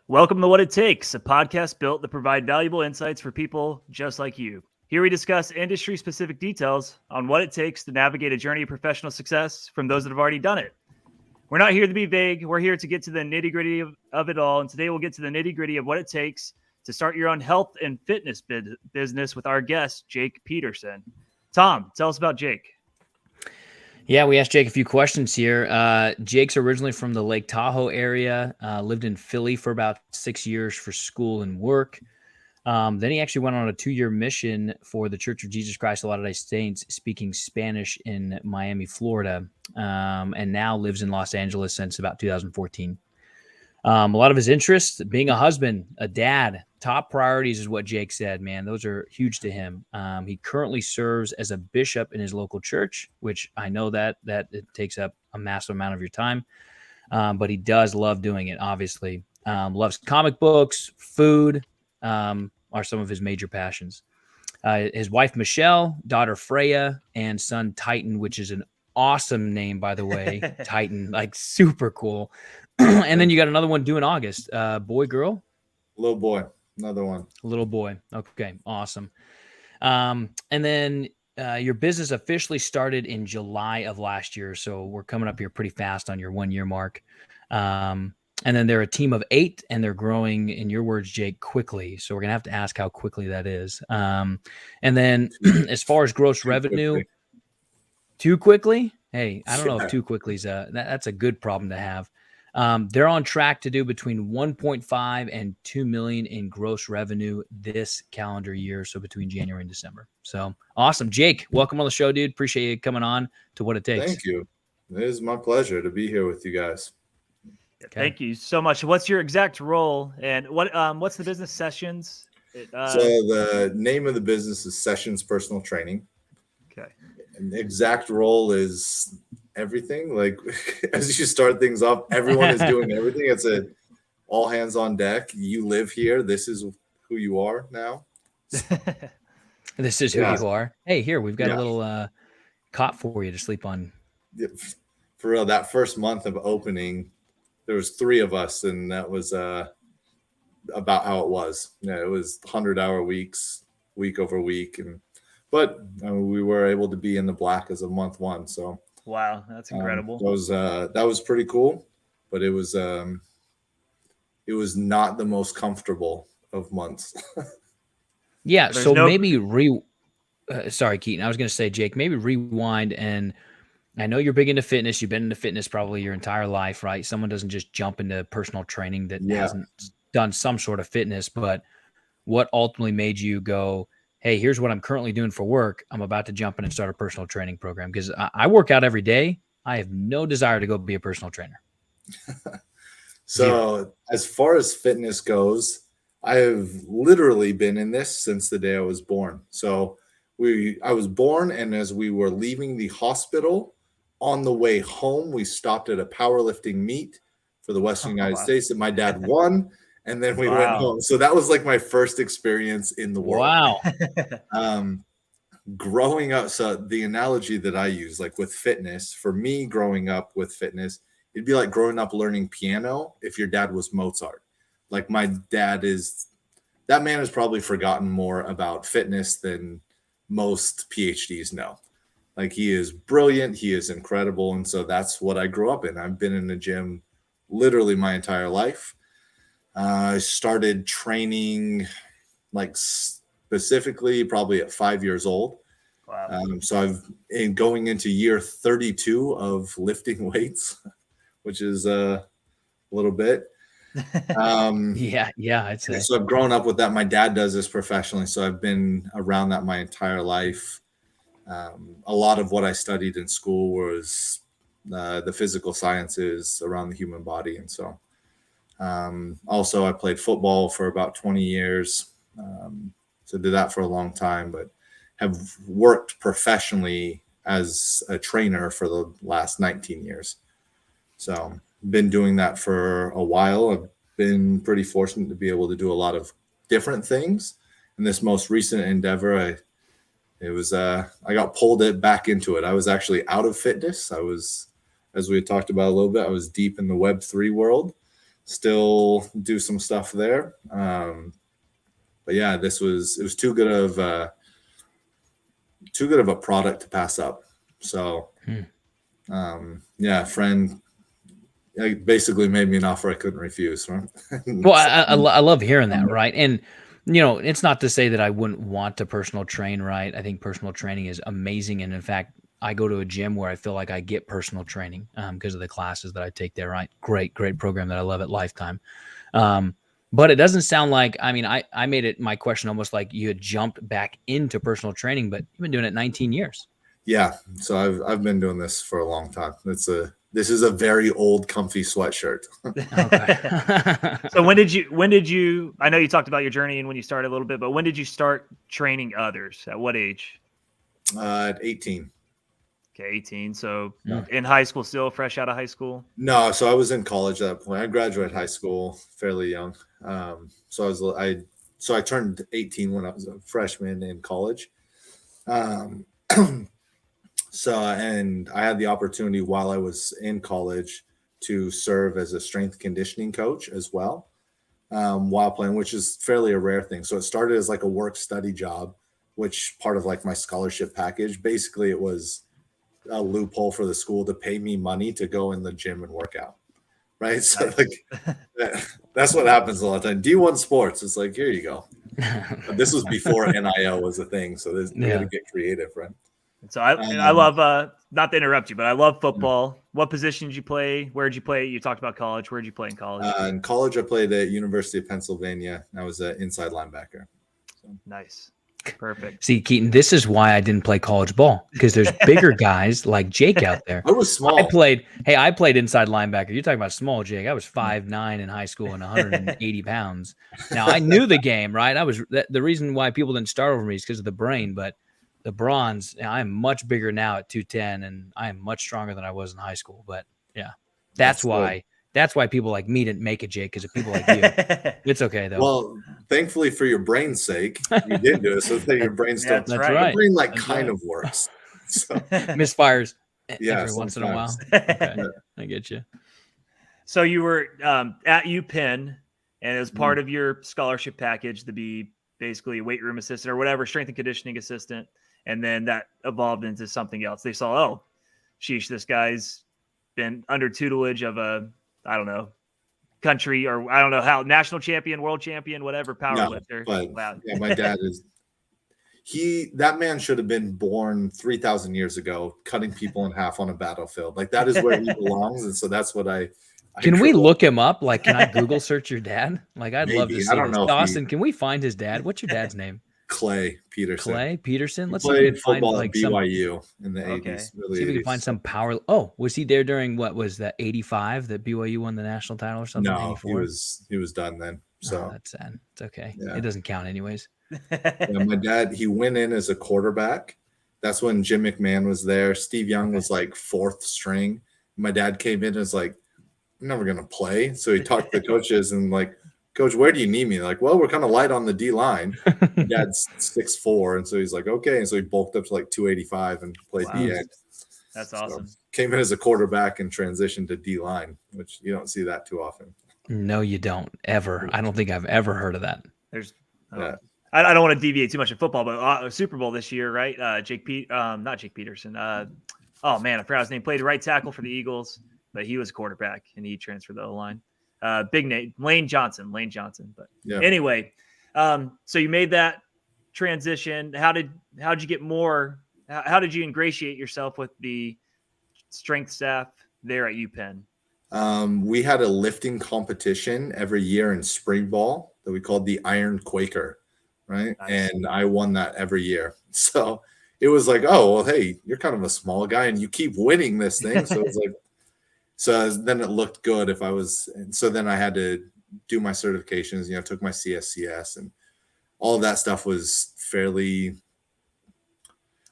Welcome to What It Takes, a podcast built to provide valuable insights for people just like you. Here we discuss industry-specific details on what it takes to navigate a journey of professional success from those that have already done it. We're not here to be vague. We're here to get to the nitty-gritty of it all, and today we'll get to the nitty-gritty of what it takes to start your own health and fitness business with our guest, Jake Peterson. Tom, tell us about Jake. Yeah, we asked Jake a few questions here. Jake's originally from the Lake Tahoe area, lived in Philly for about 6 years for school and work. Then he actually went on a 2-year mission for the Church of Jesus Christ of Latter-day Saints, speaking Spanish in Miami, Florida, and now lives in Los Angeles since about 2014. A lot of his interests, being a husband, a dad, top priorities is what Jake said, man. Those are huge to him. He currently serves as a bishop in his local church, which I know that it takes up a massive amount of your time. But he does love doing it, obviously. Loves comic books, food, are some of his major passions. His wife, Michelle, daughter, Freya, and son, Titan, which is an awesome name, by the way. Titan, like super cool. And then you got another one due in August. Boy, girl? Little boy. Another one. Little boy. Okay, awesome. And then your business officially started in July of last year, so we're coming up here pretty fast on your 1-year mark. And then they're a team of 8, and they're growing, in your words, Jake, quickly. So we're going to have to ask how quickly that is. And then as far as gross revenue, too quickly? Hey, I don't know if too quickly is that's a good problem to have. They're on track to do between 1.5 and 2 million in gross revenue this calendar year. So between January and December. So awesome. Jake, welcome on the show, dude. Appreciate you coming on to What It Takes. Thank you. It is my pleasure to be here with you guys. Okay. Thank you so much. What's your exact role, and what's the business Sessions? So the name of the business is Sessions Personal Training. Okay. And the exact role is everything. Like as you start things off, everyone is doing everything. It's a all hands on deck. You live here. This is who you are now. This is who you are. Hey, here we've got a little cot for you to sleep on. Yeah, for real, that first month of opening, there was 3 of us, and that was about how it was. Yeah, it was 100-hour weeks, week over week, but we were able to be in the black as of month 1. So wow, that's incredible. That was pretty cool, but it was not the most comfortable of months. Yeah, so maybe sorry, Keaton. I was going to say, Jake, maybe rewind. And I know you're big into fitness. You've been into fitness probably your entire life, right? Someone doesn't just jump into personal training that hasn't done some sort of fitness. But what ultimately made you go, hey, here's what I'm currently doing for work. I'm about to jump in and start a personal training program? Because I work out every day. I have no desire to go be a personal trainer. So as far as fitness goes, I have literally been in this since the day I was born. So I was born, and as we were leaving the hospital on the way home, we stopped at a powerlifting meet for the Western United States that my dad won. And then we went home. So that was like my first experience in the world. Wow. Growing up, so the analogy that I use, like with fitness, for me growing up with fitness, it'd be like growing up learning piano if your dad was Mozart. Like my dad that man has probably forgotten more about fitness than most PhDs know. Like he is brilliant. He is incredible. And so that's what I grew up in. I've been in the gym literally my entire life. I started training like specifically probably at 5 years old. Wow. So I've going into year 32 of lifting weights, which is a little bit. I'd say. So I've grown up with that. My dad does this professionally, so I've been around that my entire life. A lot of what I studied in school was the physical sciences around the human body. And so also I played football for about 20 years. So did that for a long time, but have worked professionally as a trainer for the last 19 years. So been doing that for a while. I've been pretty fortunate to be able to do a lot of different things. In this most recent endeavor, I it was, I got pulled it back into it. I was actually out of fitness. I was, as we had talked about a little bit, I was deep in the Web3 world, still do some stuff there. But yeah, it was too good of a product to pass up. So, yeah, friend basically made me an offer I couldn't refuse. Right? Well, I love hearing that, right? And it's not to say that I wouldn't want to personal train, right? I think personal training is amazing, and in fact, I go to a gym where I feel like I get personal training because of the classes that I take there, right? Great program that I love at Lifetime. But it doesn't sound like, I mean, I made it my question almost like you had jumped back into personal training, but you've been doing it 19 years. Yeah. So I've been doing this for a long time. This is a very old, comfy sweatshirt. Okay. So when did you, I know you talked about your journey and when you started a little bit, but when did you start training others? At what age? At 18. Okay, 18. So in high school, still fresh out of high school? No, so I was in college at that point. I graduated high school fairly young. So I turned 18 when I was a freshman in college. So, and I had the opportunity while I was in college to serve as a strength conditioning coach as well, while playing, which is fairly a rare thing. So it started as like a work study job, which part of like my scholarship package. Basically, it was a loophole for the school to pay me money to go in the gym and work out. Right. So that's what happens a lot of time. D1 sports. It's like, here you go. But this was before NIL was a thing. So they had to get creative, right? So I love, not to interrupt you, but I love football. What position did you play? Where did you play? You talked about college. Where did you play in college? In college, I played at University of Pennsylvania. I was an inside linebacker. So. Nice. Perfect. See, Keaton, this is why I didn't play college ball, because there's bigger guys like Jake out there. I was small. I played inside linebacker. You're talking about small, Jake. I was 5'9" in high school and 180 pounds. Now, I knew the game, right? The reason why people didn't start over me is because of the brain, but the bronze, I'm much bigger now at 210, and I am much stronger than I was in high school. But yeah, that's why people like me didn't make it, Jake, because of people like you. It's okay, though. Well, thankfully for your brain's sake, you did do it. So that your brain still, that's right. Your brain kind of works. So. Misfires every once in a while. Okay. I get you. So you were at UPenn, and it was part of your scholarship package to be basically a weight room assistant or whatever, strength and conditioning assistant. And then that evolved into something else. They saw, oh, sheesh, this guy's been under tutelage of a, I don't know, country, or I don't know how, national champion, world champion, whatever, power lifter. But wow. Yeah, my dad is, that man should have been born 3,000 years ago, cutting people in half on a battlefield. Like that is where he belongs. And so that's what I can we look him up? Like, can I Google search your dad? Like, I'd love to see I don't know. Dawson, can we find his dad? What's your dad's name? Clay Peterson. Clay Peterson. Let's played see if we can football find at BYU in the 80s. Really, see if we can find some power. Oh, was he there during what was that 85 that BYU won the national title or something? No, 84? he was done then. So that's sad. It's okay. Yeah. It doesn't count anyways. Yeah, my dad, he went in as a quarterback. That's when Jim McMahon was there. Steve Young was like fourth string. My dad came in and was like, I'm never gonna play. So he talked to the coaches and like, Coach, where do you need me? Like, well, we're kind of light on the D line. My dad's 6'4", and so he's like, okay. And so he bulked up to like 285 and played D end. That's awesome. So came in as a quarterback and transitioned to D line, which you don't see that too often. No, you don't ever. I don't think I've ever heard of that. There's, I don't want to deviate too much in football, but Super Bowl this year, right? not Jake Peterson. Oh man, I forgot his name. Played right tackle for the Eagles, but he was a quarterback and he transferred the O-line. Big name, Lane Johnson. But anyway, so you made that transition. How'd you get more? How did you ingratiate yourself with the strength staff there at UPenn? We had a lifting competition every year in spring ball that we called the Iron Quaker, right? Nice. And I won that every year. So it was like, oh, well, hey, you're kind of a small guy and you keep winning this thing. So it's like, so then it looked good if I was, and so then I had to do my certifications, took my CSCS and all of that stuff was fairly,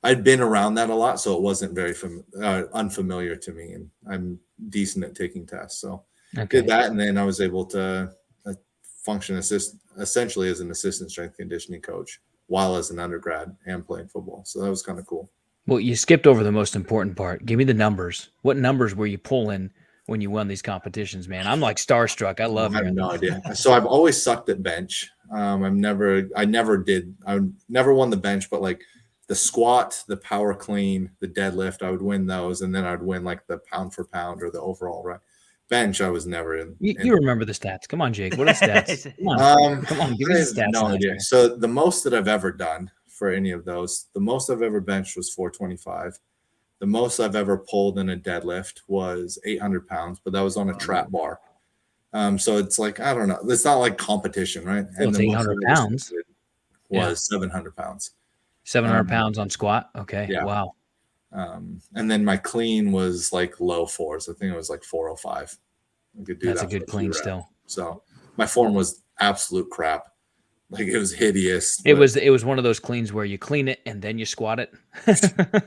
I'd been around that a lot. So it wasn't very unfamiliar to me, and I'm decent at taking tests. So did that. And then I was able to function essentially as an assistant strength conditioning coach while as an undergrad and playing football. So that was kind of cool. Well, you skipped over the most important part. Give me the numbers. What numbers were you pulling when you won these competitions, man? I'm like starstruck. I love I have hearing no that. idea. So I've always sucked at bench. I never won the bench, but like the squat, the power clean, the deadlift, I would win those. And then I'd win like the pound for pound or the overall, right? Bench, I was never in. You remember the stats. Come on, Jake. What are the stats? Come on, give me I the have stats. no idea. So the most that I've ever done for any of those, the most I've ever benched was 425. The most I've ever pulled in a deadlift was 800 pounds, but that was on a trap bar. So it's like, I don't know. It's not like competition, right? Well, it's 800 pounds. Was 700 pounds. 700 pounds on squat. Okay. Yeah. Wow. And then my clean was like low fours. I think it was like 405. I could do That's that a good clean still. So my form was absolute crap. Like it was hideous. It was one of those cleans where you clean it and then you squat it.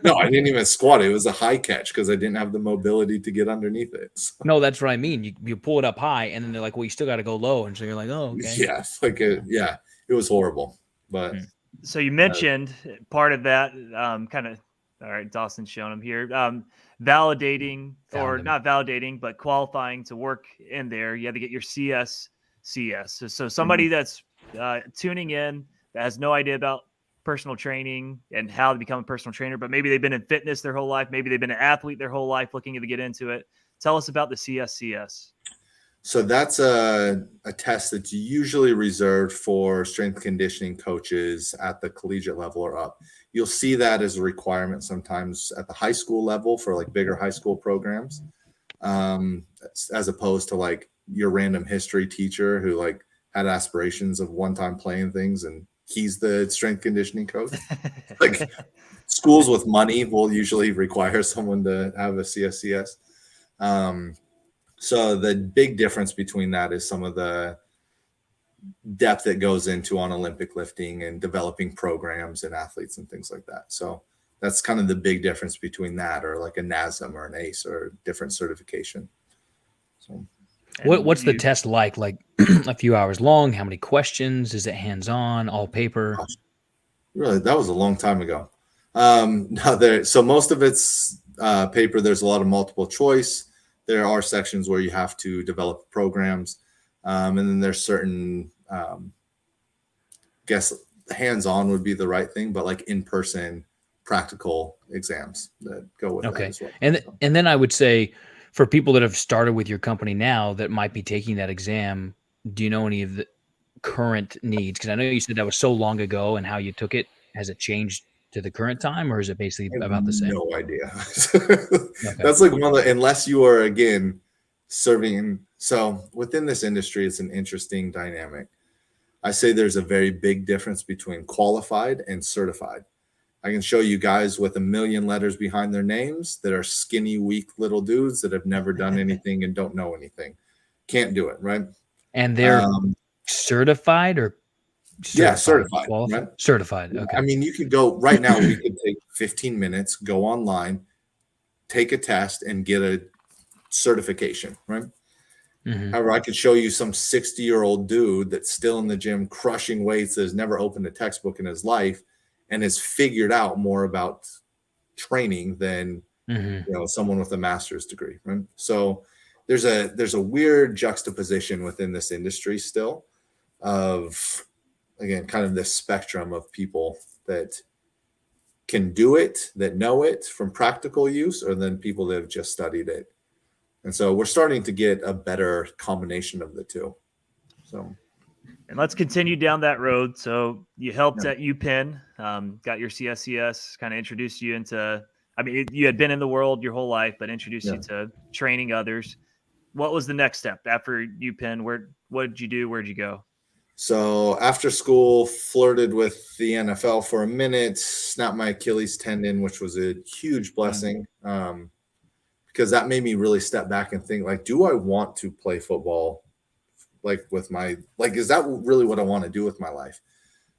No, I didn't even squat it. It was a high catch because I didn't have the mobility to get underneath it. So. No, that's what I mean. You pull it up high and then they're like, well, you still got to go low. And so you're like, oh, okay. Yeah, it was horrible. But so you mentioned part of that kind of, all right, Dawson's showing him here, validating or not validating, but qualifying to work in there. You had to get your CS. So somebody that's tuning in that has no idea about personal training and how to become a personal trainer, but maybe they've been in fitness their whole life. Maybe they've been an athlete their whole life looking to get into it. Tell us about the CSCS. So that's a test that's usually reserved for strength conditioning coaches at the collegiate level or up. You'll see that as a requirement sometimes at the high school level for like bigger high school programs, as opposed to like your random history teacher who like had aspirations of one time playing things and he's the strength conditioning coach. Like schools with money will usually require someone to have a CSCS. So the big difference between that is some of the depth that goes into on Olympic lifting and developing programs and athletes and things like that. So that's kind of the big difference between that or like a NASM or an ACE or different certification. So what's the test like? Like a few hours long? How many questions? Is it hands-on, all paper? Gosh, really, that was a long time ago. So most of it's paper. There's a lot of multiple choice. There are sections where you have to develop programs. And then there's certain, guess hands-on would be the right thing, but like in-person practical exams that go with that as well. And then I would say for people that have started with your company now that might be taking that exam, do you know any of the current needs? Because I know you said that was so long ago and how you took it. Has it changed to the current time or is it basically about the same? No idea. That's like one of the, unless you are again serving. So within this industry, it's an interesting dynamic. I say there's a very big difference between qualified and certified. I can show you guys with a million letters behind their names that are skinny, weak little dudes that have never done anything and don't know anything. Can't do it, right? And they're certified or certified. Right? Right? Certified. Okay. I mean, you could go right now, we could take 15 minutes, go online, take a test and get a certification, right? Mm-hmm. However, I could show you some 60-year-old dude that's still in the gym crushing weights that has never opened a textbook in his life and has figured out more about training than someone with a master's degree, right? So there's a weird juxtaposition within this industry still of, again, kind of this spectrum of people that can do it, that know it from practical use, or then people that have just studied it. And so we're starting to get a better combination of the two. So, and let's continue down that road. So you helped at UPenn, got your CSCS, kind of introduced you into, I mean, you had been in the world your whole life, but introduced you to training others. What was the next step after UPenn? What did you do? Where'd you go? So after school, flirted with the NFL for a minute, snapped my Achilles tendon, which was a huge blessing. Because that made me really step back and think, like, do I want to play football? Like with my, like, is that really what I want to do with my life?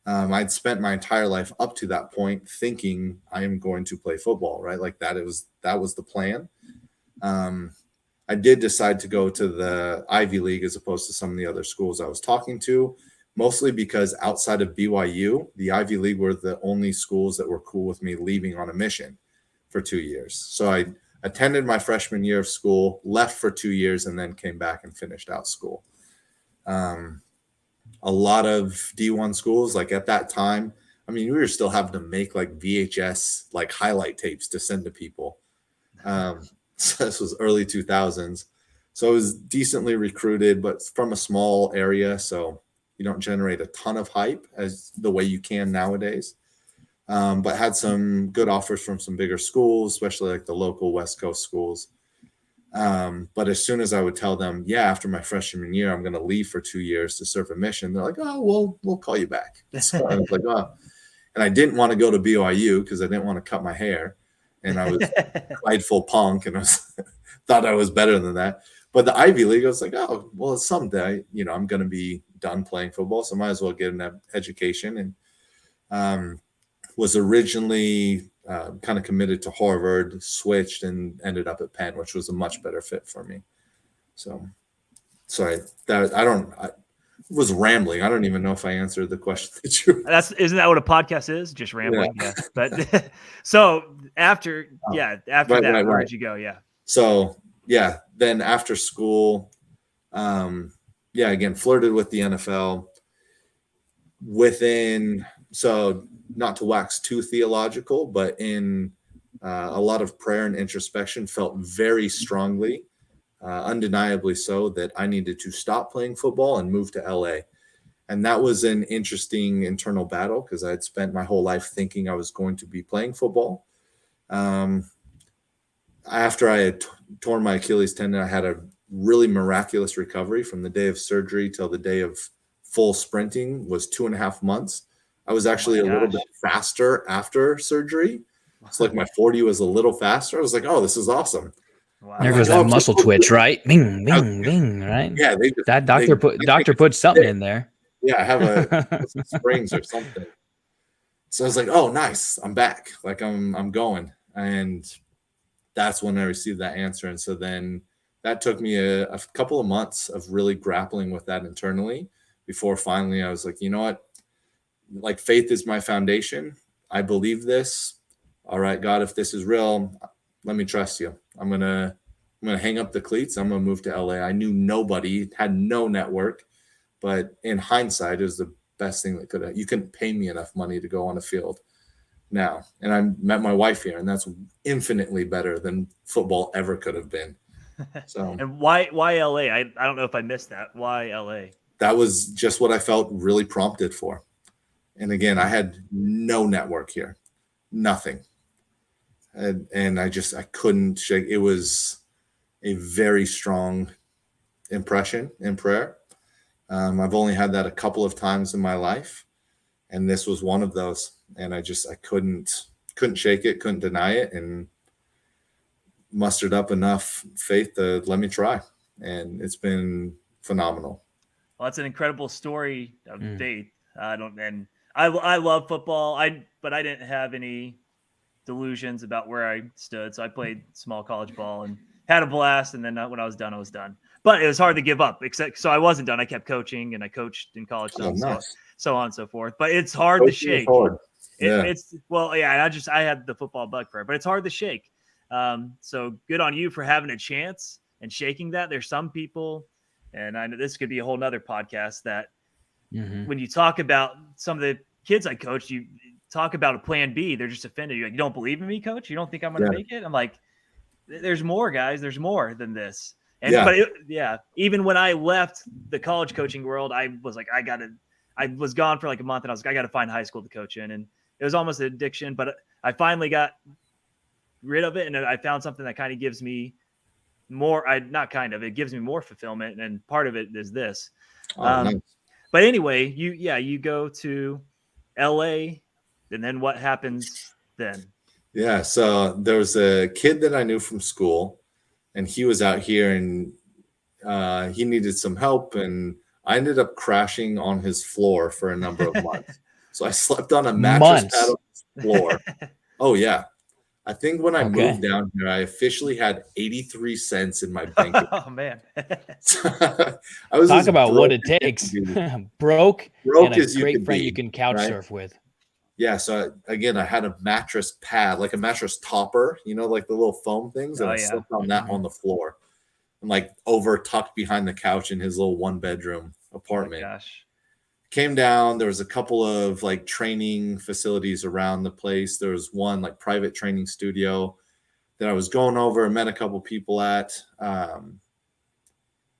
I'd spent my entire life up to that point thinking I am going to play football, right? Like that was the plan. I did decide to go to the Ivy League as opposed to some of the other schools I was talking to, mostly because outside of BYU, the Ivy League were the only schools that were cool with me leaving on a mission for 2 years. So I attended my freshman year of school, left for 2 years, and then came back and finished out school. A lot of D1 schools, like at that time, I mean, we were still having to make like VHS, like highlight tapes to send to people. So this was early 2000s. So I was decently recruited, but from a small area. So you don't generate a ton of hype as the way you can nowadays. But had some good offers from some bigger schools, especially like the local West Coast schools. But as soon as I would tell them, yeah, after my freshman year, I'm going to leave for 2 years to serve a mission, they're like, oh, well, we'll call you back. So I was like, oh. And I didn't want to go to BYU because I didn't want to cut my hair. And I was prideful punk and thought I was better than that. But the Ivy League, I was like, oh, well, someday, I'm going to be done playing football, so might as well get an education. And was originally kind of committed to Harvard, switched, and ended up at Penn, which was a much better fit for me. So, sorry, I was rambling. I don't even know if I answered the question that you. Isn't that what a podcast is? Just rambling. Yeah. But so after that, where did you go? Yeah. So then after school, again, flirted with the NFL. So not to wax too theological, but in a lot of prayer and introspection, felt very strongly, undeniably so, that I needed to stop playing football and move to LA. And that was an interesting internal battle because I had spent my whole life thinking I was going to be playing football. After I had torn my Achilles tendon, I had a really miraculous recovery from the day of surgery till the day of full sprinting was 2.5 months. I was actually a little bit faster after surgery. It's like my 40 was a little faster. I was like, oh, this is awesome. Wow. There goes that muscle twitch, right? Bing, bing, bing, right? Yeah. That doctor put something in there. Yeah, I have some springs or something. So I was like, oh, nice. I'm back. Like I'm going. And that's when I received that answer. And so then that took me a couple of months of really grappling with that internally before finally I was like, you know what? Like, faith is my foundation. I believe this. All right, God, if this is real, let me trust you. I'm gonna hang up the cleats. I'm gonna move to LA. I knew nobody, had no network, but in hindsight, it was the best thing that could have. You couldn't pay me enough money to go on a field now, and I met my wife here, and that's infinitely better than football ever could have been. So, and why LA? I don't know if I missed that. Why LA? That was just what I felt really prompted for. And again, I had no network here, nothing. And I couldn't shake. It was a very strong impression in prayer. I've only had that a couple of times in my life. And this was one of those. And I couldn't shake it, couldn't deny it, and mustered up enough faith to let me try. And it's been phenomenal. Well, that's an incredible story of faith. I love football. But I didn't have any delusions about where I stood. So I played small college ball and had a blast. And then when I was done, I was done. But it was hard to give up. So I wasn't done. I kept coaching, and I coached in college, so on and so forth. But it's hard to shake. I had the football bug for it, but it's hard to shake. So good on you for having a chance and shaking that. There's some people, and I know this could be a whole nother podcast, that when you talk about some of the kids I coached, you talk about a plan B, they're just offended. You're like, you don't believe in me, coach? You don't think I'm going to make it? I'm like, there's more, guys. There's more than this. And even when I left the college coaching world, I was like, I was gone for like a month, and I was like, I got to find high school to coach in. And it was almost an addiction, but I finally got rid of it. And I found something that kind of gives me more, it gives me more fulfillment. And part of it is this. Nice. But anyway, you go to LA, and then what happens then? Yeah. So there was a kid that I knew from school, and he was out here, and he needed some help, and I ended up crashing on his floor for a number of months. So I slept on a mattress pad on his floor. Oh yeah. I think when I Okay. moved down here, I officially had 83 cents in my bank account. Oh man. I was Talk as about what broke it as takes. you could be. Broke Broke and a as you great could friend be, you can couch right? surf with. Yeah, so again, I had a mattress pad, like a mattress topper, like the little foam things, and Oh I yeah. slept on that on the floor, and like over tucked behind the couch in his little 1-bedroom Oh my apartment. gosh. Came down, there was a couple of like training facilities around the place. There was one like private training studio that I was going over and met a couple people at.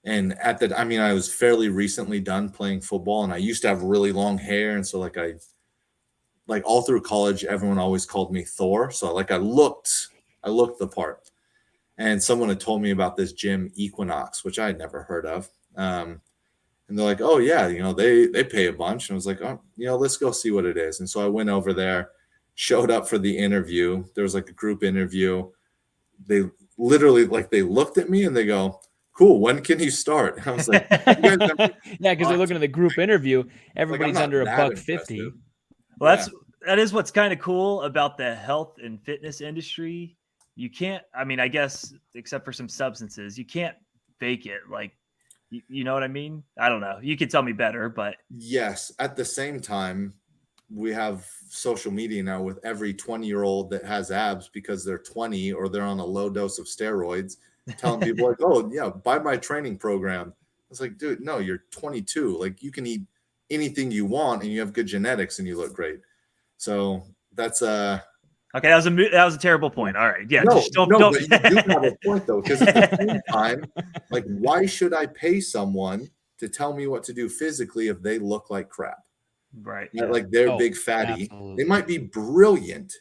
And at that, I mean, I was fairly recently done playing football, and I used to have really long hair, and so like all through college, everyone always called me Thor. So like I looked the part. And someone had told me about this gym Equinox, which I had never heard of. And they're like, oh yeah, they pay a bunch. And I was like, oh, let's go see what it is. And so I went over there, showed up for the interview. There was like a group interview. They literally they looked at me and they go, cool, when can you start? And I was like, you guys never Yeah, because they're looking at the group interview. Everybody's not under that $1.50. impressive. Well, Yeah. that is what's kind of cool about the health and fitness industry. You can't, I mean, I guess, except for some substances, you can't fake it. Like, you know what I mean? I don't know. You could tell me better, but Yes. At the same time, we have social media now with every 20-year-old that has abs because they're 20 or they're on a low dose of steroids, telling people like, oh yeah, buy my training program. It's like, dude, no, you're 22. Like you can eat anything you want and you have good genetics and you look great. So that's okay. That was a terrible point. All right. Yeah. no, Just don't. but you do have a point though, because at the same time, like, why should I pay someone to tell me what to do physically if they look like crap? Right. Yeah. Yeah. Like they're Oh, big fatty. absolutely. They might be brilliant,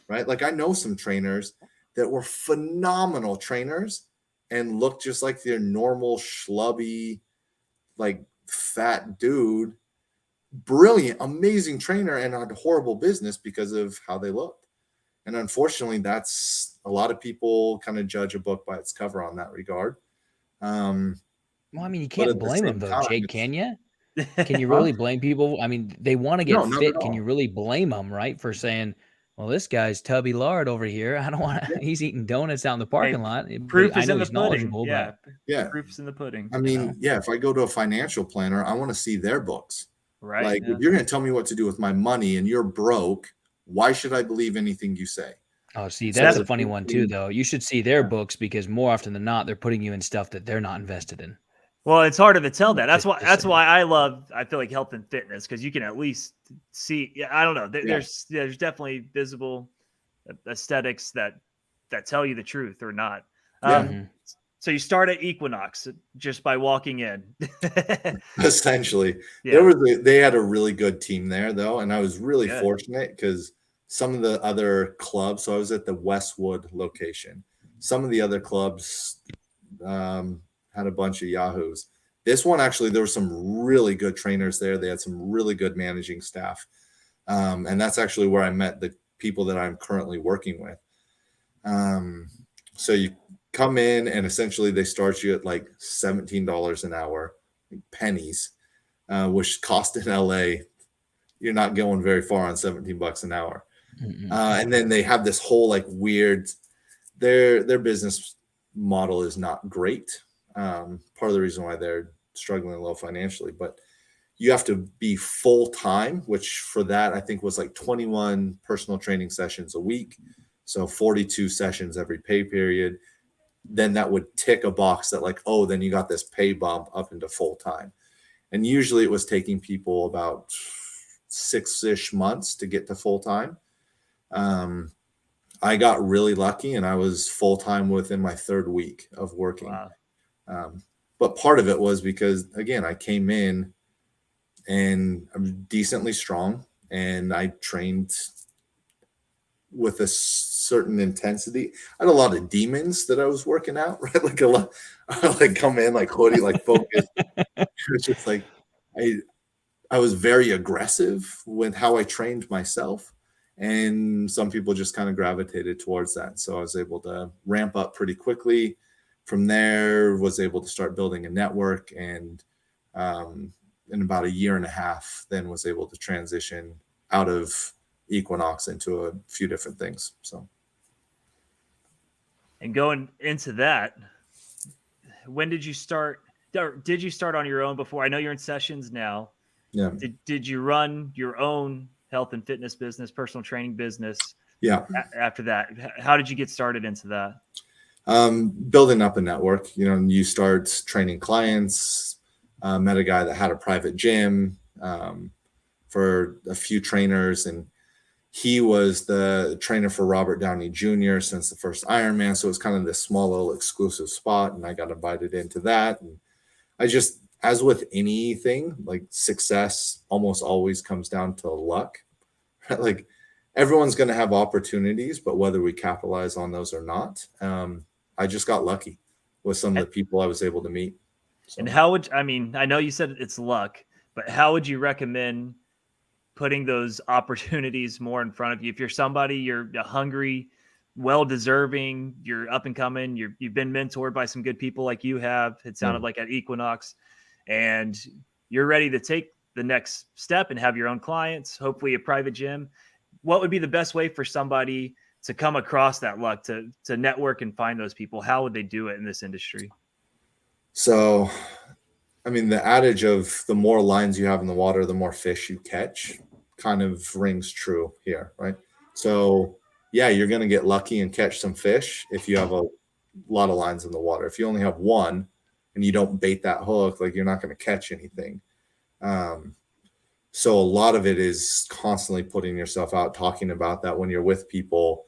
right? Like I know some trainers that were phenomenal trainers and look just like their normal schlubby, like fat dude. Brilliant, amazing trainer, and had horrible business because of how they looked. And unfortunately, that's a lot of people kind of judge a book by its cover on that regard. Well, I mean, you But can't at the blame them same though, time, Jake, it's can you? Can you really blame people? I mean, they want to get no, not fit. at Can you all. really blame them, right, for saying, well, this guy's tubby lard over here. I don't want to, Yeah. he's eating donuts out in the Hey, parking lot. But proof I is know in the he's pudding. knowledgeable, Yeah. but Yeah. Proof's in the pudding. I mean, yeah, if I go to a financial planner, I want to see their books. Right. Like, Yeah. if you're going to tell me what to do with my money and you're broke, why should I believe anything you say? oh, see, So that's the a funny big one too, thing- though. You should see their books because more often than not, they're putting you in stuff that they're not invested in. Well, it's harder to tell that. That's Just saying. why I feel like health and fitness, because you can at least see. Yeah, I don't know. There's definitely visible aesthetics that tell you the truth or not. Yeah. Mhm. So you start at Equinox just by walking in. Essentially, Yeah. they had a really good team there though, and I was really Good. fortunate because some of the other clubs. So I was at the Westwood location. Some of the other clubs had a bunch of yahoos. This one actually, there were some really good trainers there. They had some really good managing staff, and that's actually where I met the people that I'm currently working with. So you come in and essentially they start you at like $17 an hour, pennies, which cost in LA, you're not going very far on $17 an hour. Mm-mm. And then they have this whole like weird, their business model is not great. Part of the reason why they're struggling low financially, but you have to be full time, which for that I think was like 21 personal training sessions a week. So 42 sessions every pay period. Then that would tick a box that like, oh, then you got this pay bump up into full time. And usually it was taking people about 6-ish months to get to full time. I got really lucky and I was full time within my 3rd week of working. Wow. But part of it was because, again, I came in and I'm decently strong and I trained with a certain intensity. I had a lot of demons that I was working out, right? Like a lot, I like come in like hoodie, like focused. It's just like I was very aggressive with how I trained myself. And some people just kind of gravitated towards that. So I was able to ramp up pretty quickly. From there, was able to start building a network, and in about a year and a half, then was able to transition out of Equinox into a few different things. So And going into that, when did you start? Or did you start on your own before? I know you're in sessions now. Yeah. Did you run your own health and fitness business, personal training business? Yeah. After that, how did you get started into that? Building up a network. You start training clients. Met a guy that had a private gym for a few trainers, and he was the trainer for Robert Downey Jr. since the first Ironman. So it was kind of this small little exclusive spot, and I got invited into that. And I just, as with anything, like success almost always comes down to luck. Like everyone's going to have opportunities, but whether we capitalize on those or not, I just got lucky with some of the people I was able to meet. So. And how would, I mean, I know you said it's luck, but how would you recommend putting those opportunities more in front of you? If you're somebody, you're hungry, well-deserving, you're up and coming, you've been mentored by some good people like you have, it sounded like at Equinox, and you're ready to take the next step and have your own clients, hopefully a private gym. What would be the best way for somebody to come across that luck, to network and find those people? How would they do it in this industry? So, I mean, the adage of the more lines you have in the water, the more fish you catch kind of rings true here, right? So, yeah, you're going to get lucky and catch some fish if you have a lot of lines in the water. If you only have one and you don't bait that hook, like you're not going to catch anything. So a lot of it is constantly putting yourself out, talking about that when you're with people,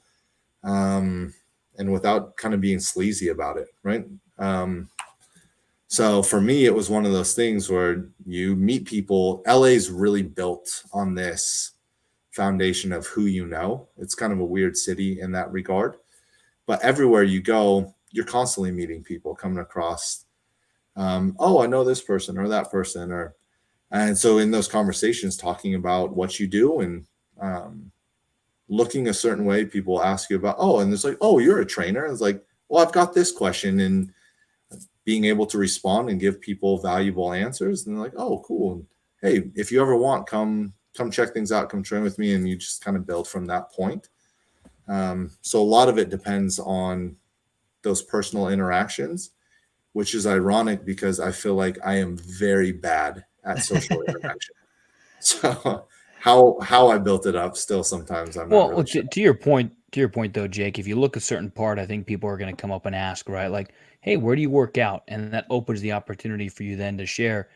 and without kind of being sleazy about it, right? So for me, it was one of those things where you meet people. LA's really built on this foundation of who you know. It's kind of a weird city in that regard. But everywhere you go, you're constantly meeting people, coming across, oh, I know this person or that person. And so in those conversations, talking about what you do and looking a certain way, people ask you about, oh, and it's like, oh, you're a trainer. It's like, well, I've got this question, and being able to respond and give people valuable answers. And they're like, oh, cool. And hey, if you ever want, come check things out, come train with me. And you just kind of build from that point. So a lot of it depends on those personal interactions, which is ironic because I feel like I am very bad at social interaction. So how I built it up still sometimes I'm not really sure. To your point though, Jake, if you look a certain part, I think people are going to come up and ask, right? Like, hey, where do you work out? And that opens the opportunity for you then to share,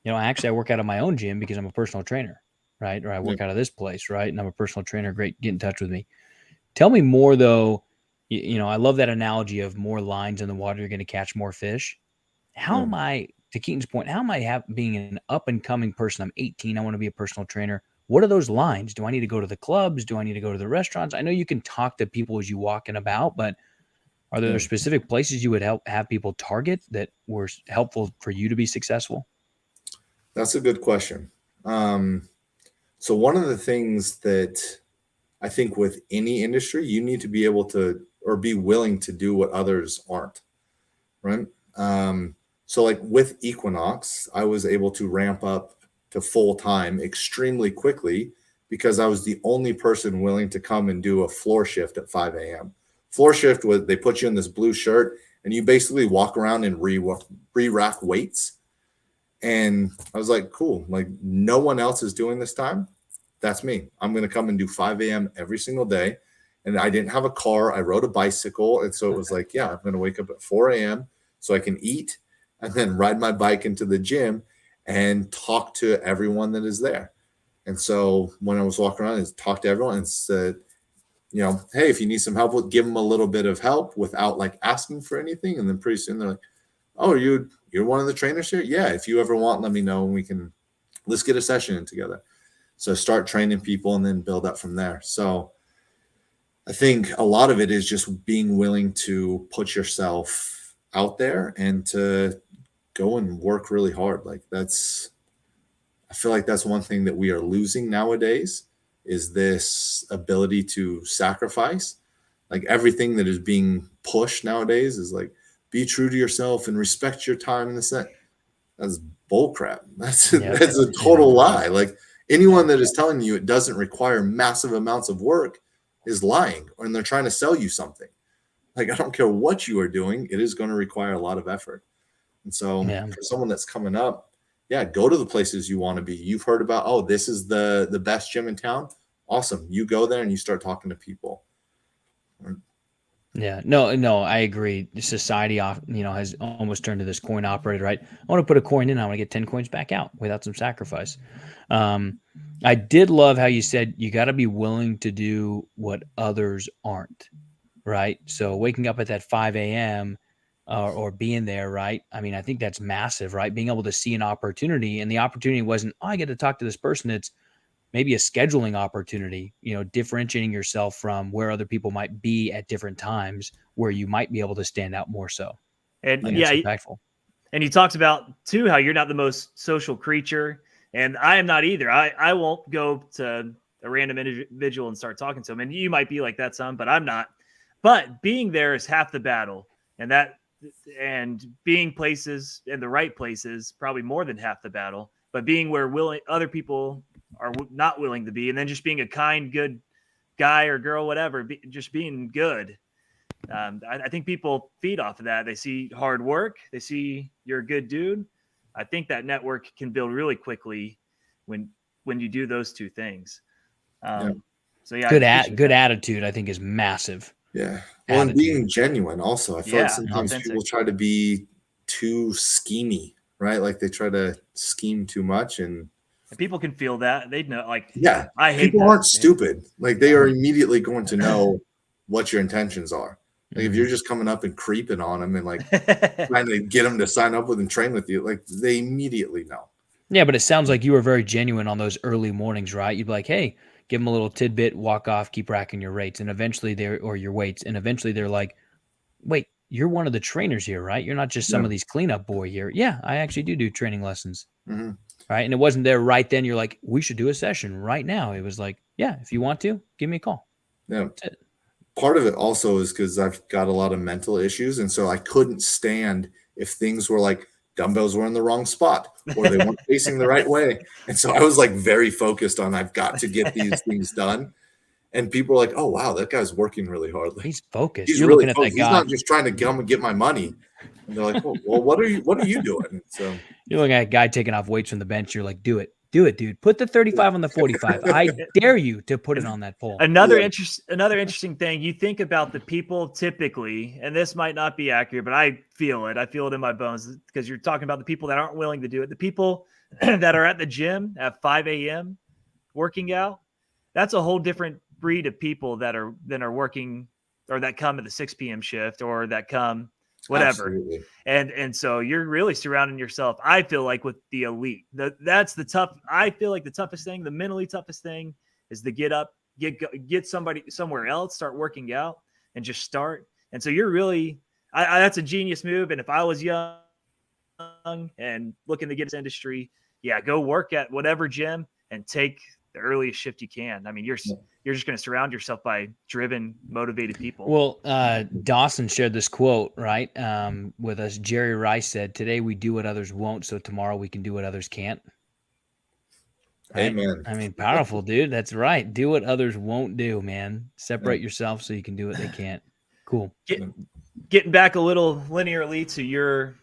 actually I work out of my own gym because I'm a personal trainer, right? Or I work out of this place, right? And I'm a personal trainer. Great. Get in touch with me. Tell me more though. I love that analogy of more lines in the water, you're going to catch more fish. How am I, to Keaton's point, how am I being an up and coming person? I'm 18. I want to be a personal trainer. What are those lines? Do I need to go to the clubs? Do I need to go to the restaurants? I know you can talk to people as you walking about, but are there specific places you would have people target that were helpful for you to be successful? That's a good question. So one of the things that I think with any industry, you need to be able to, or be willing to do what others aren't, right? So like with Equinox, I was able to ramp up to full time extremely quickly because I was the only person willing to come and do a floor shift at 5 a.m. Floor shift was, they put you in this blue shirt and you basically walk around and re-rack weights. And I was like, cool, like no one else is doing this time. That's me. I'm going to come and do 5 a.m. every single day. And I didn't have a car. I rode a bicycle. And so it was like, yeah, I'm going to wake up at 4 a.m. so I can eat and then ride my bike into the gym and talk to everyone that is there. And so when I was walking around, I talked to everyone and said, hey, if you need some help, give them a little bit of help without like asking for anything. And then pretty soon they're like, oh, you're one of the trainers here? Yeah. If you ever want, let me know and let's get a session in together. So start training people and then build up from there. So I think a lot of it is just being willing to put yourself out there and to go and work really hard. Like I feel like that's one thing that we are losing nowadays is this ability to sacrifice. Like everything that is being pushed nowadays is like, be true to yourself and respect your time in the set. That's bullcrap. That's a total lie. Like anyone that is telling you it doesn't require massive amounts of work is lying, and they're trying to sell you something. Like, I don't care what you are doing, it is going to require a lot of effort. And so Yeah. for someone that's coming up, yeah, go to the places you want to be. You've heard about, oh, this is the best gym in town. Awesome. You go there and you start talking to people. Yeah, no, I agree. Society, has almost turned to this coin operated, right? I want to put a coin in, I want to get 10 coins back out without some sacrifice. I did love how you said you got to be willing to do what others aren't, right? So waking up at that 5 a.m. Or being there, right? I mean, I think that's massive, right? Being able to see an opportunity, and the opportunity wasn't, oh, I get to talk to this person. It's maybe a scheduling opportunity, differentiating yourself from where other people might be at different times where you might be able to stand out more so. And It's impactful. And you talked about too how you're not the most social creature, and I am not either. I won't go to a random individual and start talking to them. And you might be like that, some, but I'm not. But being there is half the battle, and being places in the right places probably more than half the battle. But being where other people are not willing to be, and then just being a kind, good guy or girl, whatever, just being good. I think people feed off of that. They see hard work. They see you're a good dude. I think that network can build really quickly when you do those two things. So yeah, good attitude, I think, is massive. Yeah. Well, and being genuine also. I feel like sometimes authentic. people try to be too schemy, right? Like they try to scheme too much, and people can feel that. They know, like, yeah, I hate people that. aren't stupid. Like they are immediately going to know what your intentions are. Like if you're just coming up and creeping on them and like trying to get them to sign up with and train with you, like they immediately know. Yeah, but it sounds like you were very genuine on those early mornings, right? You'd be like, hey, give them a little tidbit, walk off, keep racking your rates, and eventually your weights, and eventually they're like, wait, you're one of the trainers here, right? You're not just some of these cleanup boy here. Yeah, I actually do training lessons. Mm-hmm. Right. And it wasn't there right then. You're like, we should do a session right now. It was like, yeah, if you want to, give me a call. Yeah. Part of it also is because I've got a lot of mental issues. And so I couldn't stand if things were like dumbbells were in the wrong spot or they weren't facing the right way. And so I was like very focused on I've got to get these things done. And people are like, oh, wow, that guy's working really hard. Like, he's focused. He's You're really looking at focused. that guy. He's not just trying to come and get my money. And they're like, well, what are you doing? So you're looking at a guy taking off weights from the bench. You're like, do it, dude. Put the 35 on the 45. I dare you to put it on that pole. Another interesting thing. You think about the people typically, and this might not be accurate, but I feel it. I feel it in my bones because you're talking about the people that aren't willing to do it. The people that are at the gym at 5 a.m. working out. That's a whole different breed of people that are working or that come at the 6 p.m. shift or that come whatever. Absolutely. And so you're really surrounding yourself, I feel like, with the elite. That's the tough. I feel like the toughest thing, the mentally toughest thing, is to get up, get somebody somewhere else, start working out, and just start. And so you're really, that's a genius move. And if I was young and looking to get this industry, yeah, go work at whatever gym and take the earliest shift you can. I mean, you're just going to surround yourself by driven, motivated people. Well, Dawson shared this quote, right, with us. Jerry Rice said, today we do what others won't, so tomorrow we can do what others can't. Right? Amen. I mean, powerful, dude. That's right. Do what others won't do, man. Separate yourself so you can do what they can't. Cool. Getting back a little linearly to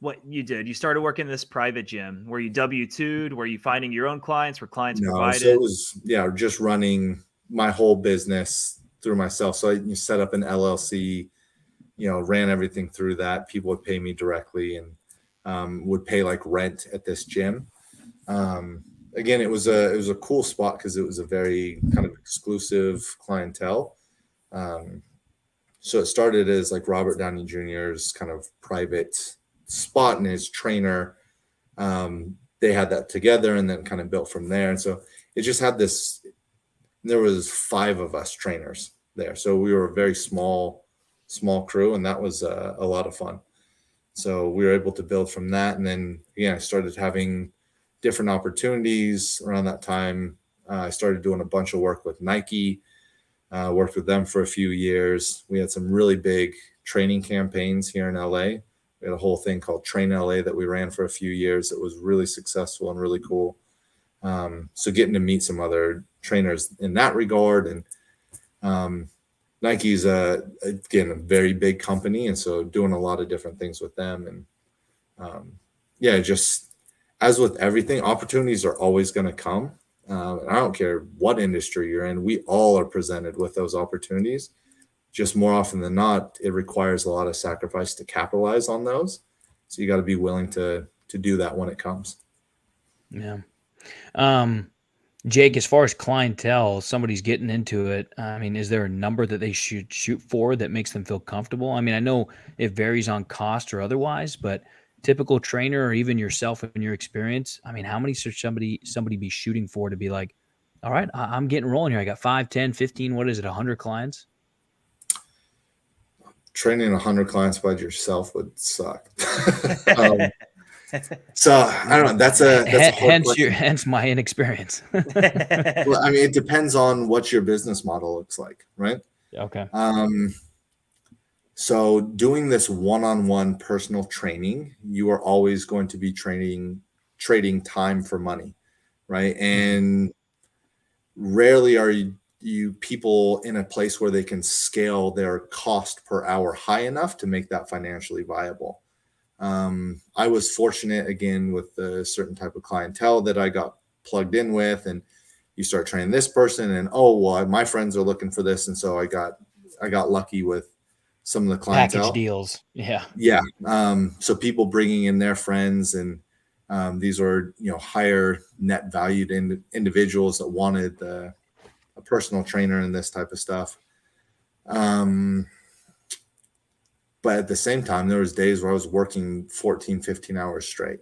what you did. You started working in this private gym. Were you W-2'd? Were you finding your own clients? Were clients provided? So it was, just running my whole business through myself. So I set up an LLC, ran everything through that. People would pay me directly and would pay like rent at this gym. Again, it was a cool spot because it was a very kind of exclusive clientele. So it started as like Robert Downey Jr.'s kind of private spot and his trainer. They had that together and then kind of built from there. And so it just had this, there was 5 of us trainers there. So we were a very small crew, and that was a lot of fun. So we were able to build from that. And then, I started having different opportunities around that time. I started doing a bunch of work with Nike, worked with them for a few years. We had some really big training campaigns here in LA. We had a whole thing called Train LA that we ran for a few years. That was really successful and really cool. So getting to meet some other trainers in that regard. And Nike's again a very big company, and so doing a lot of different things with them, and yeah, just as with everything, opportunities are always going to come. And I don't care what industry you're in, we all are presented with those opportunities. Just more often than not, it requires a lot of sacrifice to capitalize on those. So you got to be willing to do that when it comes. Yeah. Jake, as far as clientele, somebody's getting into it. I mean, is there a number that they should shoot for that makes them feel comfortable? I mean, I know it varies on cost or otherwise, but typical trainer or even yourself in your experience, I mean, how many should somebody be shooting for to be like, all right, I'm getting rolling here. I got 5, 10, 15, what is it, 100 clients? Training 100 clients by yourself would suck. So I don't know. That's a hence my inexperience. Well, I mean, it depends on what your business model looks like, right? Okay. So doing this one-on-one personal training, you are always going to be trading time for money, right? And rarely are you people in a place where they can scale their cost per hour high enough to make that financially viable. I was fortunate again with a certain type of clientele that I got plugged in with, and you start training this person and my friends are looking for this. And so I got lucky with some of the clientele. Package deals. Yeah. Yeah. So people bringing in their friends, and these are, higher net valued individuals that wanted a personal trainer and this type of stuff. But at the same time, there was days where I was working 14, 15 hours straight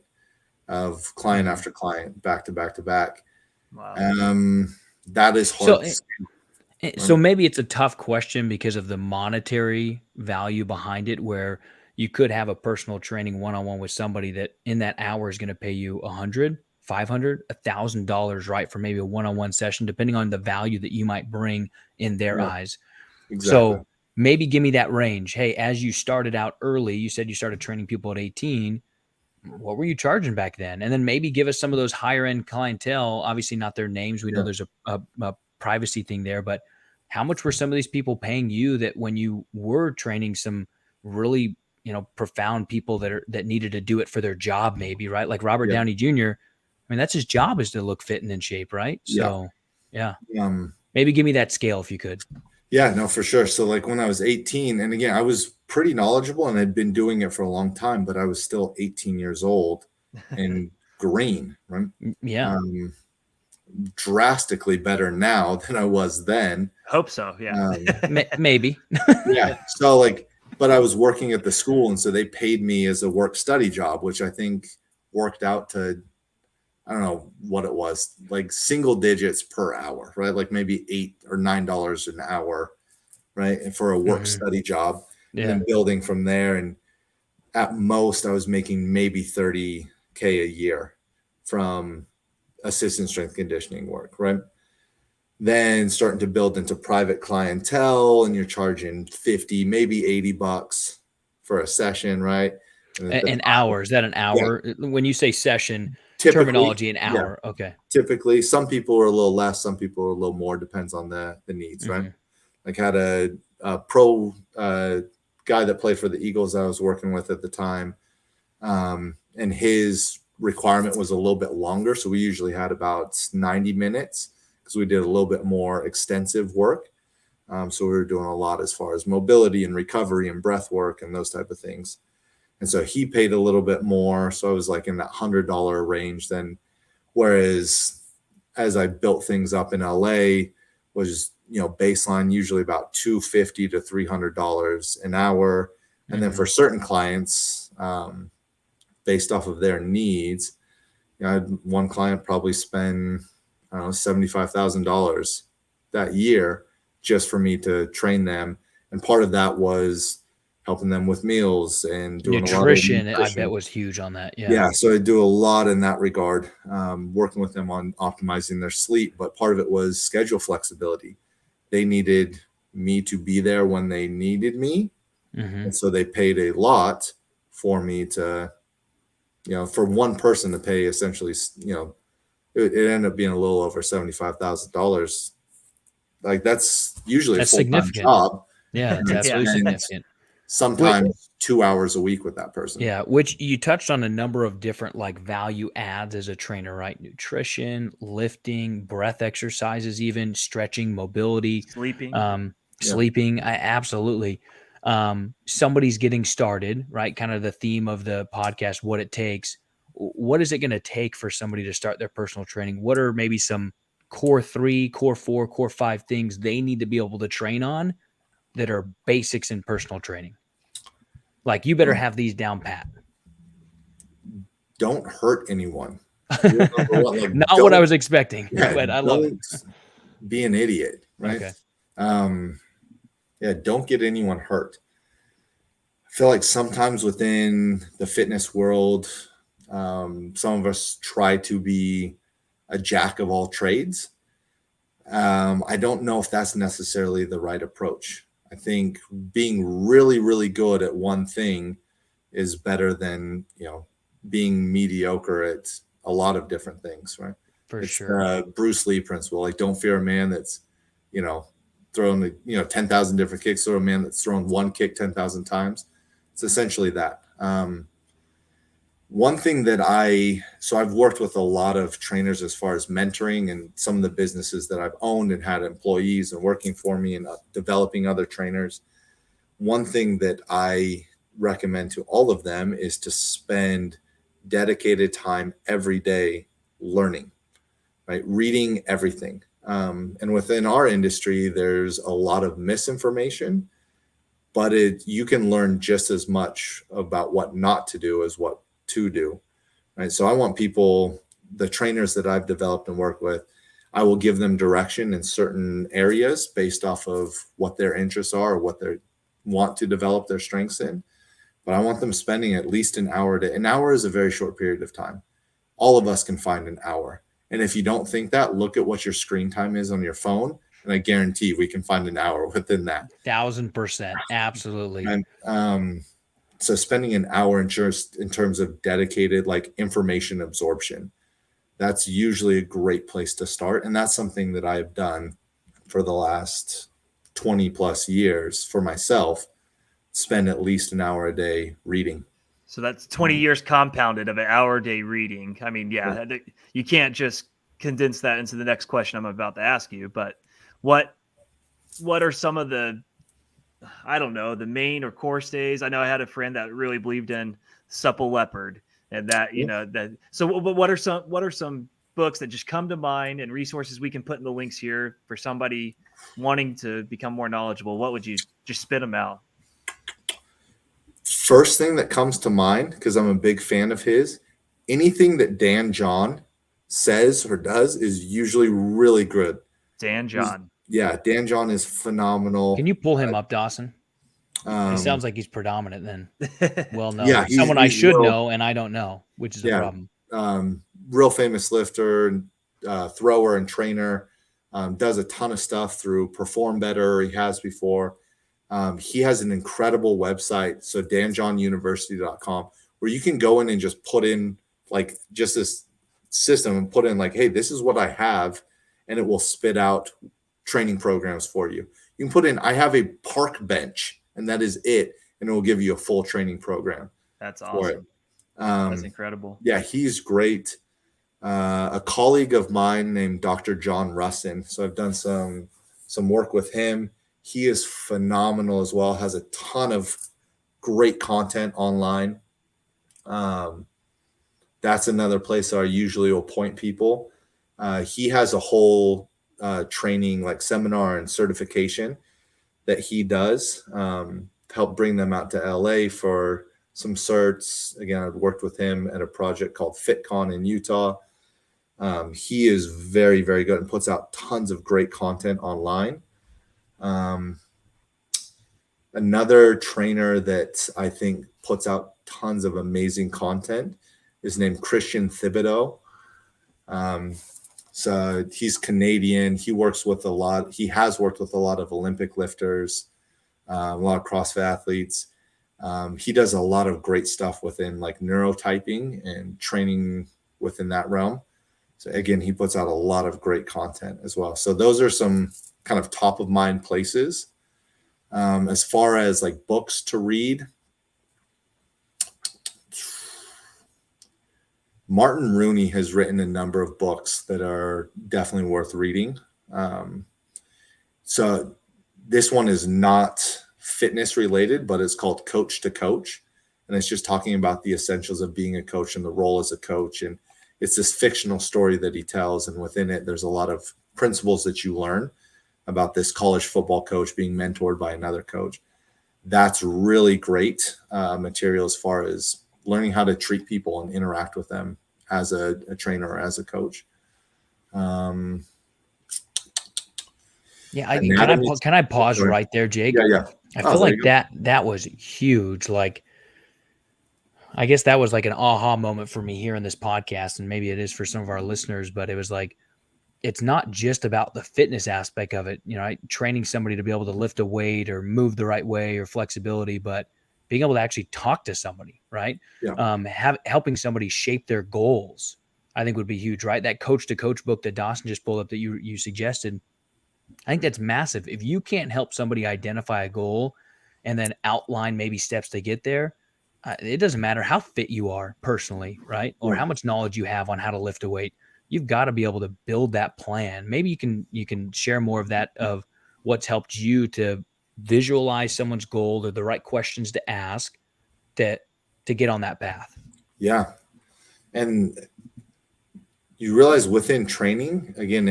of client after client, back to back to back. Wow. That is hard. So maybe it's a tough question because of the monetary value behind it, where you could have a personal training one-on-one with somebody that in that hour is going to pay you $100, $500, $1,000, right? For maybe a one-on-one session, depending on the value that you might bring in their eyes. Exactly. So maybe give me that range. Hey, as you started out early, you said you started training people at 18. What were you charging back then? And then maybe give us some of those higher end clientele, obviously not their names. We know there's a privacy thing there, but how much were some of these people paying you that when you were training some really, profound people that needed to do it for their job, maybe, right? Like Robert Downey Jr. I mean, that's his job, is to look fit and in shape, right? So maybe give me that scale if you could. Yeah, no, for sure. So like when I was 18, and again, I was pretty knowledgeable and I'd been doing it for a long time, but I was still 18 years old and green, right? Yeah. Drastically better now than I was then. Hope so. Yeah. Maybe. Yeah. So but I was working at the school, and so they paid me as a work study job, which I think worked out to, I don't know what it was, like single digits per hour, right? Like maybe $8 or $9 an hour, right? And for a work study job, and then building from there. And at most I was making maybe $30K a year from assistant strength conditioning work, right? Then starting to build into private clientele, and you're charging 50, maybe $80 for a session, right? An hour. Is that an hour? Yeah. When you say session, terminology, an hour. Yeah. Okay. Typically, some people are a little less, some people are a little more, depends on the needs, right? Like had a pro guy that played for the Eagles that I was working with at the time. And his requirement was a little bit longer. So we usually had about 90 minutes because we did a little bit more extensive work. So we were doing a lot as far as mobility and recovery and breath work and those type of things. And so he paid a little bit more. So I was like in that $100 range then. Whereas as I built things up in LA was, baseline usually about $250 to $300 an hour. And then for certain clients, based off of their needs, I had one client probably spend, I don't know, $75,000 that year just for me to train them. And part of that was helping them with meals and doing nutrition. A lot of nutrition. I bet was huge on that. Yeah. So I do a lot in that regard, working with them on optimizing their sleep. But part of it was schedule flexibility. They needed me to be there when they needed me. And so they paid a lot for me to, for one person to pay essentially, it ended up being a little over $75,000. Like that's usually a full-time job. Yeah, it's absolutely And significant. sometimes 2 hours a week with that person. Yeah, which you touched on a number of different like value adds as a trainer, right? Nutrition, lifting, breath exercises, even stretching, mobility, Sleeping. sleeping. I absolutely. Somebody's getting started, right? Kind of the theme of the podcast, what it takes. What is it going to take for somebody to start their personal training? What are maybe some core 3, core 4, core 5 things they need to be able to train on that are basics in personal training? Like, you better have these down pat. Don't hurt anyone. Rule number one, like, Not what I was expecting, yeah, but I love it. don't be an idiot, right? Okay. Yeah, don't get anyone hurt. I feel like sometimes within the fitness world, some of us try to be a jack of all trades. I don't know if that's necessarily the right approach. I think being really, really good at one thing is better than, being mediocre at a lot of different things, right? For It's sure. the Bruce Lee principle. Like, don't fear a man that's, throwing 10,000 different kicks, or a man that's thrown one kick 10,000 times. It's essentially that. One thing that I've worked with a lot of trainers as far as mentoring, and some of the businesses that I've owned and had employees and working for me and developing other trainers. One thing that I recommend to all of them is to spend dedicated time every day learning, right? Reading everything. And within our industry, there's a lot of misinformation, but you can learn just as much about what not to do as what to do, right? So I want people, the trainers that I've developed and work with, I will give them direction in certain areas based off of what their interests are, or what they want to develop their strengths in. But I want them spending at least an hour a day. An hour is a very short period of time. All of us can find an hour. And if you don't think that, look at what your screen time is on your phone, and I guarantee we can find an hour within that. 1,000%. Absolutely. And so spending an hour in terms of dedicated, like, information absorption, that's usually a great place to start. And that's something that I've done for the last 20 plus years for myself. Spend at least an hour a day reading. So that's 20 years compounded of an hour a day reading. I mean, yeah, you can't just condense that into the next question I'm about to ask you, but what are some of the, I don't know, the main or core stays? I know I had a friend that really believed in Supple Leopard, and that, so what are some books that just come to mind, and resources we can put in the links here for somebody wanting to become more knowledgeable? What would you just spit them out? First thing that comes to mind, because I'm a big fan of his, anything that Dan John says or does is usually really good. Dan John. Yeah, Dan John is phenomenal. Can you pull him up, Dawson? It sounds like he's predominant then. Well known. Yeah, someone I should know and I don't know, which is a problem. Real famous lifter, thrower, and trainer. Does a ton of stuff through Perform Better. He has before. He has an incredible website, so danjohnuniversity.com, where you can go in and just put in, like, just this system and put in, like, hey, this is what I have, and it will spit out training programs for you. You can put in, I have a park bench, and that is it, and it will give you a full training program. That's awesome. That's incredible. Yeah, he's great. A colleague of mine named Dr. John Russin, so I've done some work with him. He is phenomenal as well, has a ton of great content online. That's another place that I usually will point people. He has a whole training, like, seminar and certification that he does, help bring them out to LA for some certs. Again, I've worked with him at a project called FitCon in Utah. He is very, very good and puts out tons of great content online. Another trainer that I think puts out tons of amazing content is named Christian Thibodeau. So he's Canadian. He has worked with a lot of Olympic lifters, a lot of CrossFit athletes. He does a lot of great stuff within, like, neurotyping and training within that realm. So again, he puts out a lot of great content as well. So those are some kind of top of mind places. As far as like books to read, Martin Rooney has written a number of books that are definitely worth reading. So this one is not fitness related, but it's called Coach to Coach. And it's just talking about the essentials of being a coach and the role as a coach. And it's this fictional story that he tells. And within it, there's a lot of principles that you learn about this college football coach being mentored by another coach. That's really great material as far as learning how to treat people and interact with them as a trainer or as a coach. Can I pause right there, Jake? Yeah. I feel like that was huge. Like, I guess that was like an aha moment for me here in this podcast, and maybe it is for some of our listeners, but it was like, it's not just about the fitness aspect of it, training somebody to be able to lift a weight or move the right way or flexibility, but being able to actually talk to somebody, right? Yeah. Helping somebody shape their goals, I think would be huge, right? That Coach to Coach book that Dawson just pulled up that you suggested, I think that's massive. If you can't help somebody identify a goal and then outline maybe steps to get there, it doesn't matter how fit you are personally, right? Or how much knowledge you have on how to lift a weight. You've got to be able to build that plan. Maybe you can share more of that, of what's helped you to visualize someone's goal or the right questions to ask to get on that path. Yeah. And you realize within training, again,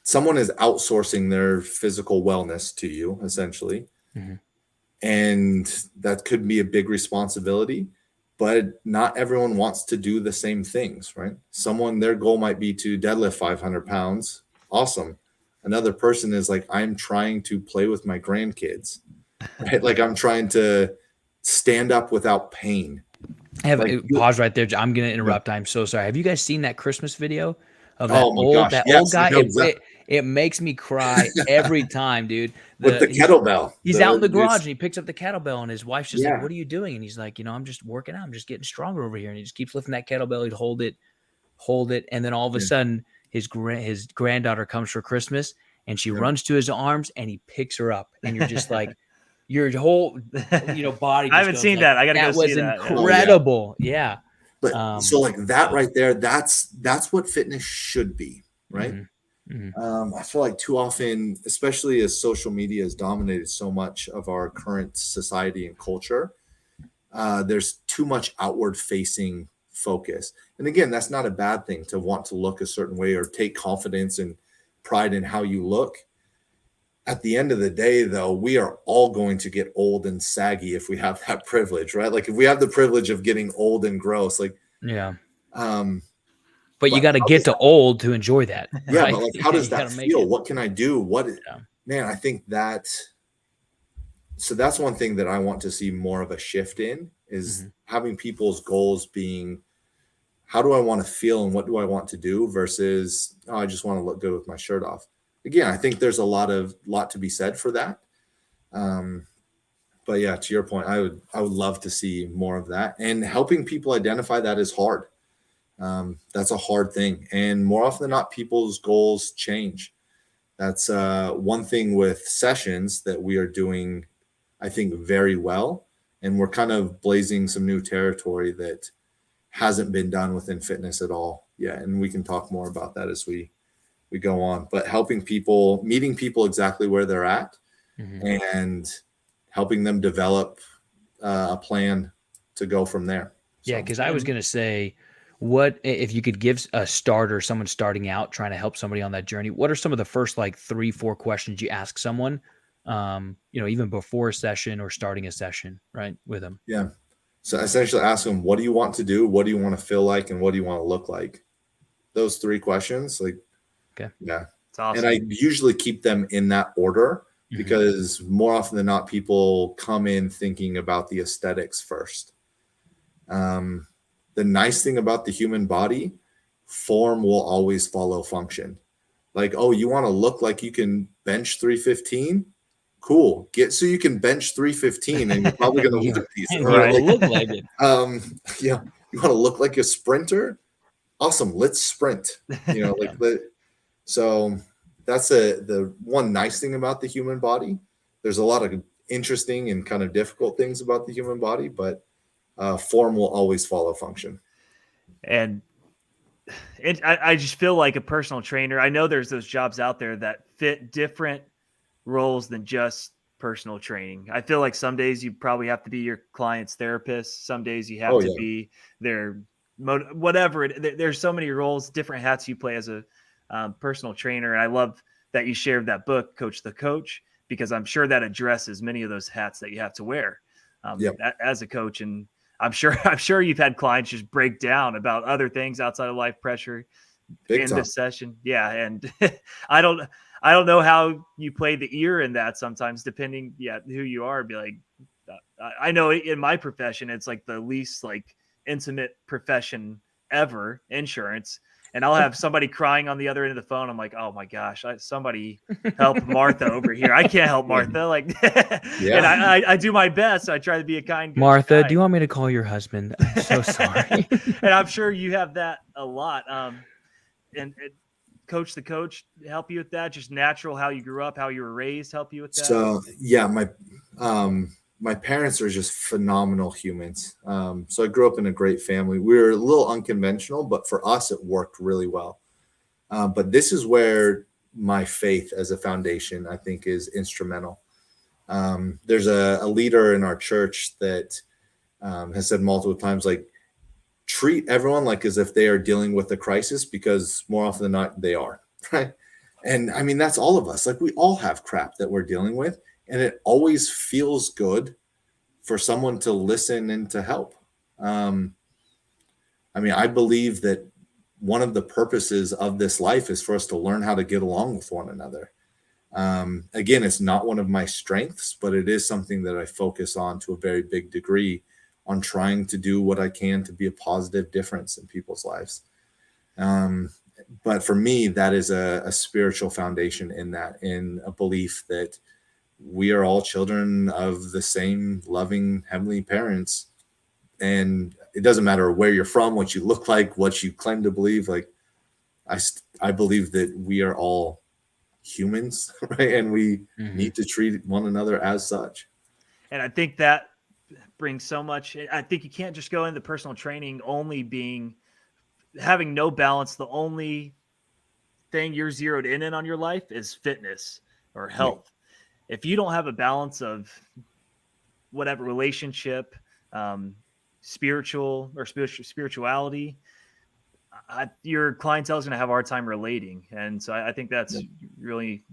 someone is outsourcing their physical wellness to you, essentially. Mm-hmm. And that could be a big responsibility, but not everyone wants to do the same things, right? Their goal might be to deadlift 500 pounds. Awesome. Another person is like, I'm trying to play with my grandkids, right? Like, I'm trying to stand up without pain. Pause right there. I'm going to interrupt. I'm so sorry. Have you guys seen that Christmas video of that old guy? It makes me cry every time, dude. With the kettlebell. He's out in the garage and he picks up the kettlebell and his wife's just like, what are you doing? And he's like, I'm just working out. I'm just getting stronger over here. And he just keeps lifting that kettlebell. He'd hold it. And then all of a sudden his granddaughter comes for Christmas and she runs to his arms and he picks her up. And you're just like, your whole, body. I haven't seen that. I got to go see that. That was incredible. Yeah. But so like that right there, that's what fitness should be, right? Mm-hmm. I feel like too often, especially as social media has dominated so much of our current society and culture, there's too much outward facing focus. And again, that's not a bad thing to want to look a certain way or take confidence and pride in how you look. At the end of the day, though, we are all going to get old and saggy if we have that privilege, right? Like if we have the privilege of getting old and gross, like, yeah. But you got to get to old to enjoy that. Yeah. Right? But like, how does that feel? What can I do? Man, I think so that's one thing that I want to see more of a shift in is having people's goals being, how do I want to feel and what do I want to do versus, I just want to look good with my shirt off. Again, I think there's a lot to be said for that. But yeah, to your point, I would love to see more of that, and helping people identify that is hard. That's a hard thing. And more often than not, people's goals change. That's one thing with sessions that we are doing, I think, very well. And we're kind of blazing some new territory that hasn't been done within fitness at all. Yeah. And we can talk more about that as we go on, but helping people, meeting people exactly where they're at and helping them develop a plan to go from there. Yeah. Cause I was going to say, what if you could give a starter, someone starting out, trying to help somebody on that journey? What are some of the first 3-4 questions you ask someone, even before a session or starting a session, right, with them? Yeah. So essentially ask them, what do you want to do? What do you want to feel like? And what do you want to look like? Those 3 questions, okay. Yeah. It's awesome. And I usually keep them in that order because more often than not, people come in thinking about the aesthetics first. The nice thing about the human body, form will always follow function. Like, oh, you want to look like you can bench 315? Cool. So you can bench 315 and you're probably going to look decent. Right? Look like it. Yeah. You want to look like a sprinter? Awesome. Let's sprint. So that's the one nice thing about the human body. There's a lot of interesting and kind of difficult things about the human body, but form will always follow function. And I just feel like a personal trainer. I know there's those jobs out there that fit different roles than just personal training. I feel like some days you probably have to be your client's therapist. Some days you have to be their whatever. There's so many roles, different hats you play as a personal trainer. And I love that you shared that book, Coach the Coach, because I'm sure that addresses many of those hats that you have to wear as a coach. And I'm sure you've had clients just break down about other things outside of life pressure in this session. Yeah. And I don't know how you play the ear in that sometimes, depending who you are. Be like, I know in my profession, it's like the least like intimate profession ever, insurance. And I'll have somebody crying on the other end of the phone. I'm like, oh my gosh, somebody help Martha over here. I can't help Martha. Like, and I do my best. I try to be a kind Martha, guy. do you want me to call your husband? I'm so sorry. And I'm sure you have that a lot. And Coach the Coach help you with that? Just natural, how you grew up, how you were raised, help you with that? So my parents are just phenomenal humans. So I grew up in a great family. We were a little unconventional, but for us, it worked really well. But this is where my faith as a foundation, I think, is instrumental. There's a leader in our church that has said multiple times, like, treat everyone like as if they are dealing with a crisis, because more often than not, they are, right? And I mean, that's all of us. Like, we all have crap that we're dealing with. And it always feels good for someone to listen and to help. I mean, I believe that one of the purposes of this life is for us to learn how to get along with one another. Again, it's not one of my strengths, but it is something that I focus on to a very big degree, on trying to do what I can to be a positive difference in people's lives. But for me, that is a spiritual foundation in a belief that we are all children of the same loving heavenly parents. And it doesn't matter where you're from, what you look like, what you claim to believe. Like, I believe that we are all humans, right? And we need to treat one another as such. And I think that brings so much. I think you can't just go into personal training having no balance. The only thing you're zeroed in on your life is fitness or health. Yeah. If you don't have a balance of whatever relationship, spirituality, your clientele is going to have a hard time relating. And so I think that's really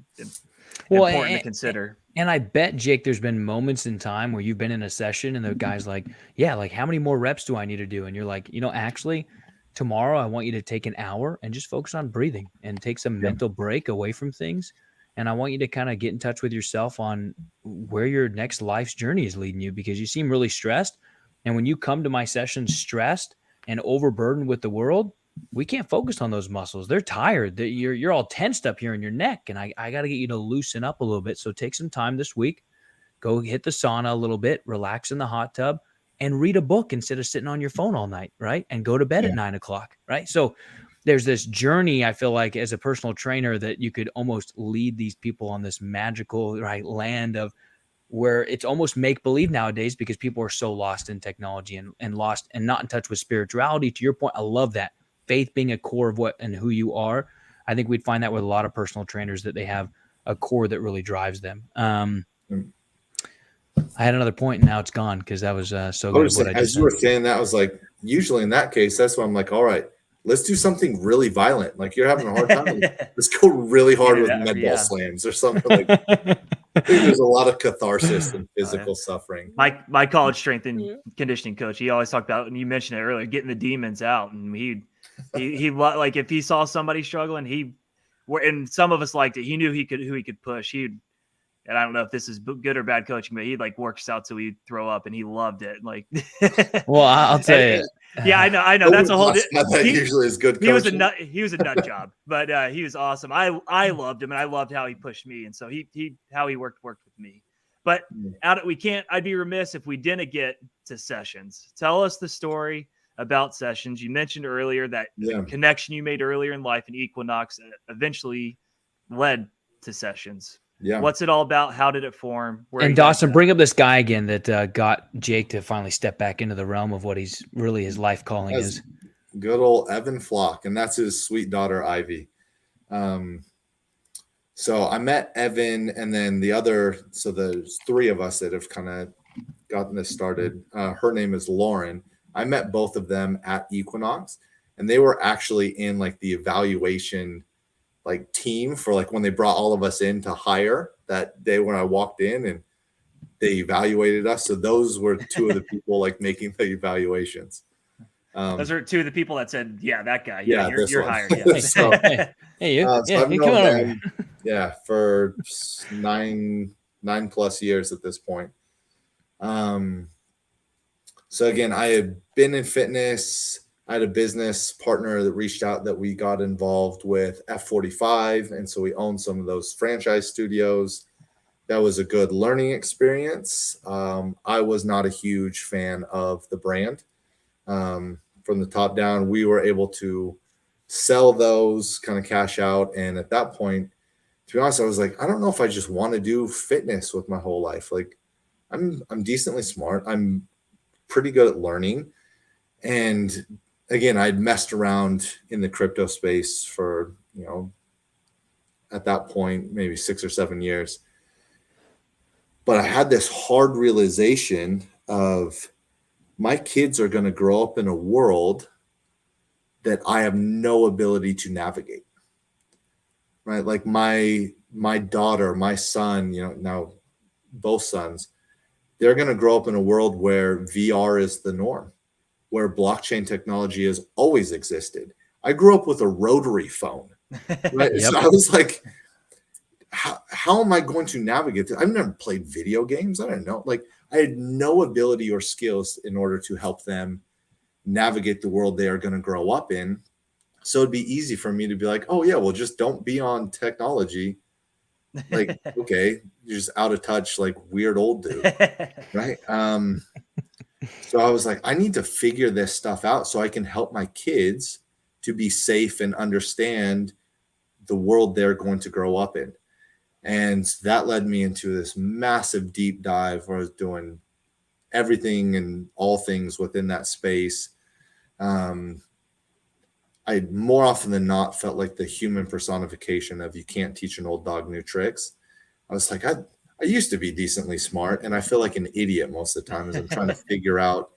important to consider. And I bet, Jake, there's been moments in time where you've been in a session and the guy's like, yeah, like, how many more reps do I need to do? And you're like, actually, tomorrow I want you to take an hour and just focus on breathing and take some mental break away from things. And I want you to kind of get in touch with yourself on where your next life's journey is leading you, because you seem really stressed. And when you come to my sessions stressed and overburdened with the world, we can't focus on those muscles. They're tired. You're all tensed up here in your neck. And I got to get you to loosen up a little bit. So take some time this week, go hit the sauna a little bit, relax in the hot tub, and read a book instead of sitting on your phone all night, right? And go to bed at 9 o'clock, right? So there's this journey, I feel like, as a personal trainer, that you could almost lead these people on this magical, right, land of where it's almost make-believe nowadays, because people are so lost in technology and lost and not in touch with spirituality. To your point, I love that. Faith being a core of what and who you are. I think we'd find that with a lot of personal trainers, that they have a core that really drives them. I had another point and now it's gone because that was so good. As you were saying that, I was like, usually in that case, that's why I'm like, all right, let's do something really violent. Like, you're having a hard time. Let's go really hard with med ball slams or something. Like, I think there's a lot of catharsis and physical suffering. My college strength and conditioning coach, he always talked about, and you mentioned it earlier, getting the demons out. And he like, if he saw somebody struggling, and some of us liked it. He knew who he could push. And I don't know if this is good or bad coaching, but he like works out till he'd throw up, and he loved it. Like, well, I'll tell you. Yeah, I know. That's a whole. That usually is good coaching. He was a nut job, but he was awesome. I loved him, and I loved how he pushed me, and so how he worked with me. But I'd be remiss if we didn't get to sessions. Tell us the story about sessions. You mentioned earlier that connection you made earlier in life in Equinox eventually led to Sessions. Yeah. What's it all about? How did it form? Where And you guys Dawson, at? bring up this guy again that got Jake to finally step back into the realm of what he's really his life calling That's is. good old Evan Flock, and that's his sweet daughter Ivy. So I met Evan, and then the other. So there's three of us that have kind of gotten this started. Her name is Lauren. I met both of them at Equinox, and they were actually in like the evaluation like team for like when they brought all of us in to hire that day when I walked in and they evaluated us. So those were two of the people like making the evaluations. Those are two of the people that said, "Yeah, that guy. Yeah, Yeah, this you're one. hired." Yeah. So, Hey, you. so Yeah, I've you known come on over. them, for 9+ years at this point. So again, I had been in fitness. I had a business partner that reached out that we got involved with F45. And so we owned some of those franchise studios. That was a good learning experience. I was not a huge fan of the brand. From the top down, we were able to sell those, kind of cash out. And at that point, to be honest, I was like, I don't know if I just want to do fitness with my whole life. Like I'm decently smart. I'm pretty good at learning. And again, I'd messed around in the crypto space for, at that point, maybe 6 or 7 years. But I had this hard realization of my kids are going to grow up in a world that I have no ability to navigate. Right? Like my daughter, my son, now both sons, they're going to grow up in a world where VR is the norm, where blockchain technology has always existed. I grew up with a rotary phone, right? Yep. So I was like, how am I going to navigate this? I've never played video games. I don't know. Like I had no ability or skills in order to help them navigate the world they are going to grow up in. So it'd be easy for me to be like, oh yeah, well, just don't be on technology. Like, okay, you're just out of touch, like weird old dude. Right. So I was like, I need to figure this stuff out so I can help my kids to be safe and understand the world they're going to grow up in. And that led me into this massive deep dive where I was doing everything and all things within that space. I more often than not felt like the human personification of you can't teach an old dog new tricks. I was like, I used to be decently smart, and I feel like an idiot most of the time as I'm trying to figure out,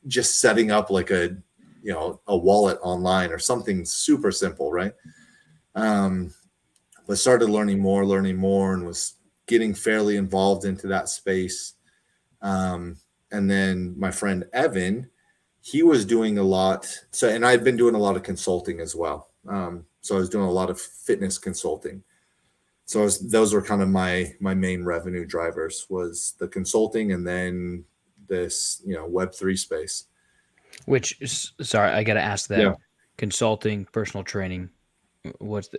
just setting up like a wallet online or something super simple, right? But started learning more, and was getting fairly involved into that space. And then my friend Evan, he was doing a lot. So, and I'd been doing a lot of consulting as well. So I was doing a lot of fitness consulting. So those were kind of my main revenue drivers was the consulting and then this, Web3 space. Which, sorry, I got to ask that. Yeah. Consulting, personal training,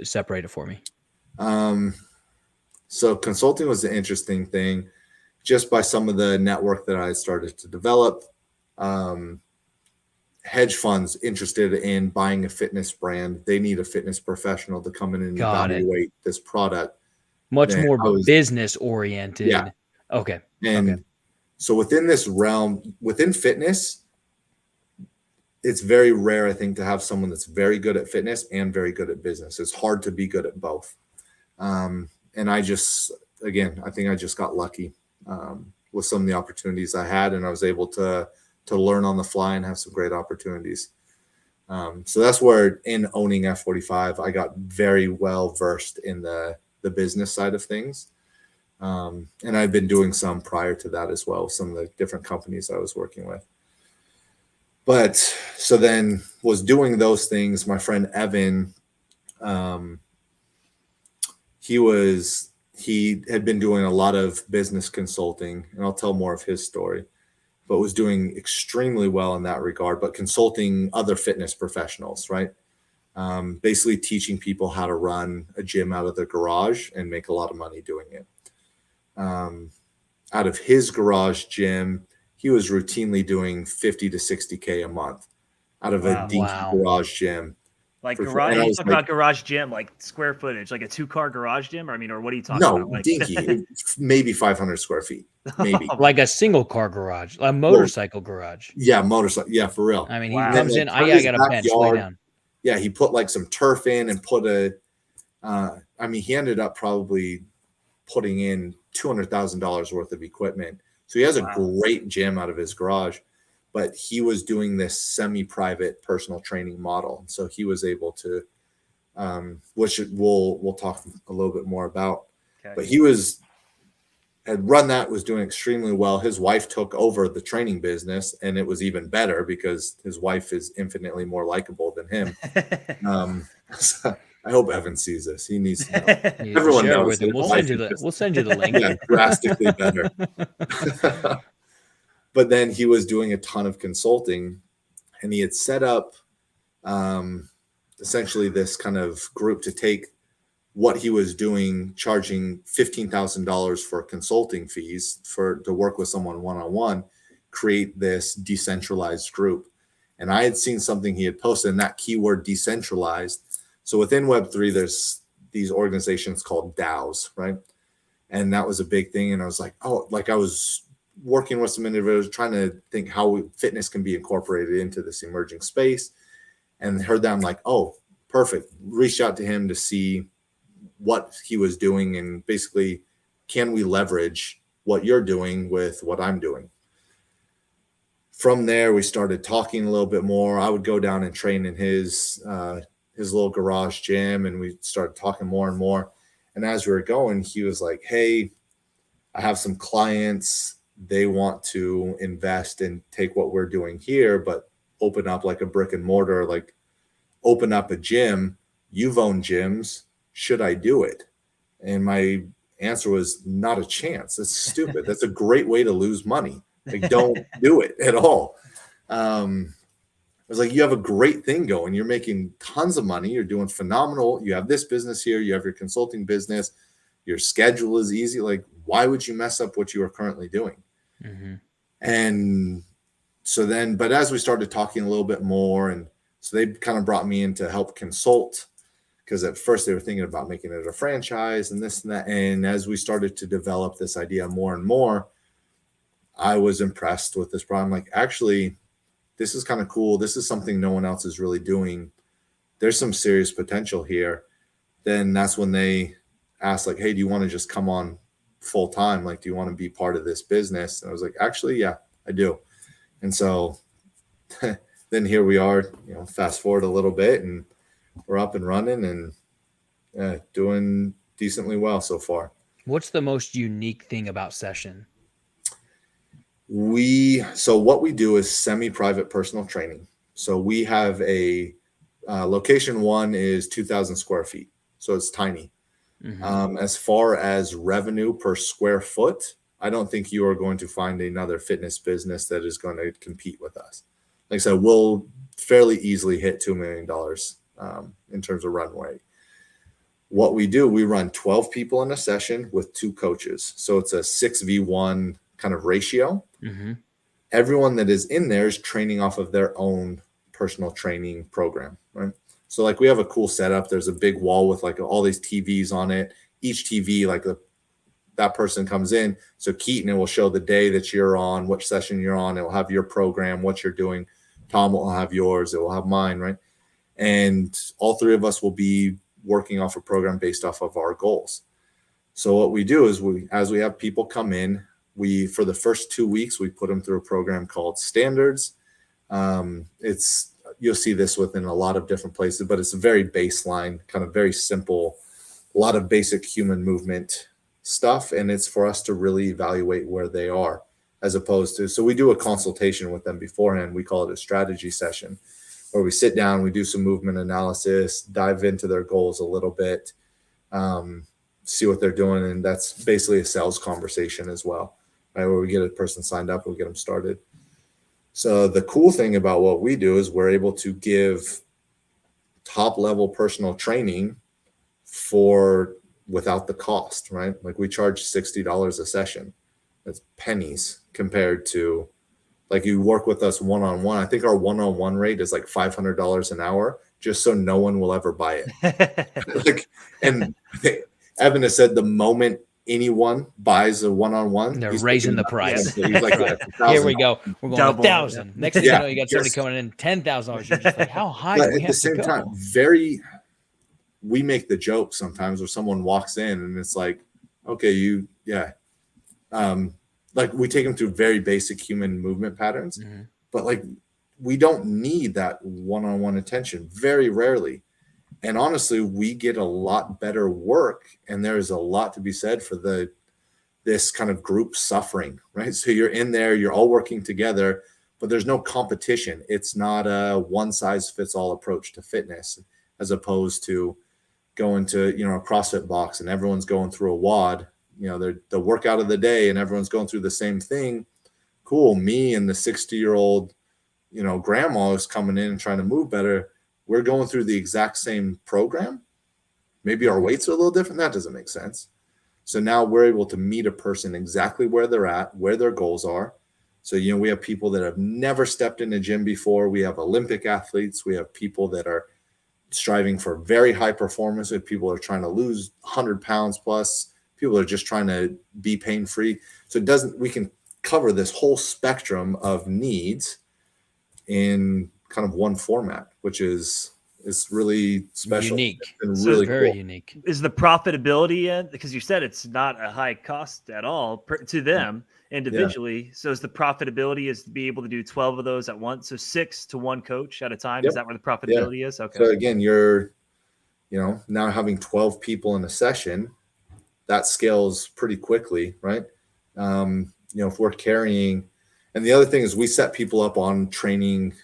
separate it for me. So consulting was the interesting thing just by some of the network that I started to develop. Hedge funds interested in buying a fitness brand. They need a fitness professional to come in and evaluate this product. Much more business oriented. Yeah. Okay. And so within this realm, within fitness, it's very rare, I think, to have someone that's very good at fitness and very good at business. It's hard to be good at both. And I think I just got lucky with some of the opportunities I had, and I was able to learn on the fly and have some great opportunities. So that's where in owning F45, I got very well versed in the business side of things. And I've been doing some prior to that as well, some of the different companies I was working with. But so then was doing those things. My friend Evan, he had been doing a lot of business consulting, and I'll tell more of his story, but was doing extremely well in that regard, but consulting other fitness professionals, right? Basically teaching people how to run a gym out of their garage and make a lot of money doing it. Out of his garage gym, he was routinely doing 50 to 60K a month out of a dinky garage gym. Like for sure. garage, And I you was talk like, about garage gym, like square footage, like a 2-car garage gym. Or what are you talking no, about? Like, dinky, maybe 500 square feet, maybe. Like a single car garage, a motorcycle garage. Yeah, motorcycle. Yeah, for real. I mean, Wow. he comes Then, in. like, I his got a bench. Lay backyard, down. yeah, he put like some turf in and put I mean, he ended up probably putting in $200,000 worth of equipment. So he has a great gym out of his garage, but he was doing this semi-private personal training model. So he was able to, which we'll talk a little bit more about. Okay. But he had run that, was doing extremely well. His wife took over the training business, and it was even better because his wife is infinitely more likable than him. So I hope Evan sees this. He needs to know. You need to Everyone share it knows with him. his We'll wife send you is the. just- We'll send you the link. yeah, drastically better. But then he was doing a ton of consulting, and he had set up essentially this kind of group to take what he was doing, charging $15,000 for consulting fees to work with someone one-on-one, create this decentralized group. And I had seen something he had posted, and that keyword decentralized. So within Web3, there's these organizations called DAOs, right? And that was a big thing. And I was like, oh, like I was working with some individuals trying to think how fitness can be incorporated into this emerging space, and heard that. I'm like, oh, perfect. Reached out to him to see what he was doing, and basically, can we leverage what you're doing with what I'm doing? From there, we started talking a little bit more. I would go down and train in his little garage gym, and we started talking more and more. And as we were going, he was like, hey, I have some clients. They want to invest and take what we're doing here, but open up like a brick and mortar, like open up a gym. You've owned gyms. Should I do it? And my answer was not a chance. That's stupid. That's a great way to lose money. Like, don't do it at all. I was like, you have a great thing going. You're making tons of money. You're doing phenomenal. You have this business here. You have your consulting business. Your schedule is easy. Like, why would you mess up what you are currently doing? Mm-hmm. And so then, but as we started talking a little bit more, and so they kind of brought me in to help consult, because at first they were thinking about making it a franchise and this and that. And as we started to develop this idea more and more, I was impressed with this problem. Like, actually, this is kind of cool. This is something no one else is really doing. There's some serious potential here. Then that's when they asked, like, hey, do you want to just come on full time? Like, do you want to be part of this business? And I was like, actually, yeah, I do. And so then here we are, fast forward a little bit, and we're up and running and doing decently well so far. What's the most unique thing about Session? So what we do is semi-private personal training. So we have a location one is 2,000 square feet. So it's tiny. Mm-hmm. As far as revenue per square foot, I don't think you are going to find another fitness business that is going to compete with us. Like I said, we'll fairly easily hit $2 million in terms of runway. What we do, we run 12 people in a session with 2 coaches. So it's a 6v1 kind of ratio. Mm-hmm. Everyone that is in there is training off of their own personal training program, right? So like we have a cool setup. There's a big wall with like all these TVs on it. Each TV, like that person comes in. So Keaton, it will show the day that you're on, which session you're on. It will have your program, what you're doing. Tom will have yours. It will have mine, right? And all 3 of us will be working off a program based off of our goals. So what we do is as we have people come in, for the first 2 weeks, we put them through a program called Standards. You'll see this within a lot of different places, but it's a very baseline, kind of very simple, a lot of basic human movement stuff. And it's for us to really evaluate where they are, as opposed to, so we do a consultation with them beforehand. We call it a strategy session, where we sit down, we do some movement analysis, dive into their goals a little bit, see what they're doing. And that's basically a sales conversation as well, right? Where we get a person signed up, we get them started. So the cool thing about what we do is we're able to give top level personal training without the cost, right? Like we charge $60 a session. That's pennies compared to, like, you work with us one-on-one. I think our one-on-one rate is like $500 an hour just so no one will ever buy it. Like, and Evan has said the moment anyone buys a one-on-one, they're raising the price. He's like, Right. yeah, Here we go. We're going Double. 1,000. Next thing you Yeah, know, you got somebody just- coming in $10,000. You're just like, how high But do we at have the same to go? time, we make the joke sometimes where someone walks in and it's like, okay, like we take them through very basic human movement patterns, but like we don't need that one-on-one attention very rarely. And honestly, we get a lot better work, and there's a lot to be said for this kind of group suffering, right? So you're in there, you're all working together, but there's no competition. It's not a one-size-fits-all approach to fitness, as opposed to going to, a CrossFit box and everyone's going through a WOD, the workout of the day and everyone's going through the same thing. Cool. Me and the 60-year-old, grandma is coming in and trying to move better. We're going through the exact same program. Maybe our weights are a little different. That doesn't make sense. So now we're able to meet a person exactly where they're at, where their goals are. So, we have people that have never stepped in a gym before. We have Olympic athletes. We have people that are striving for very high performance. We have people that are trying to lose 100 pounds plus. People are just trying to be pain-free. So we can cover this whole spectrum of needs in kind of one format, which is really special. Unique. And So really Very cool. unique. Is the profitability in, because you said it's not a high cost at all to them individually. So is the profitability is to be able to do 12 of those at once? So 6 to 1 coach at a time. Yep. Is that where the profitability is? Okay. So again, you're, now having 12 people in a session, that scales pretty quickly, right? If we're carrying, and the other thing is we set people up on training,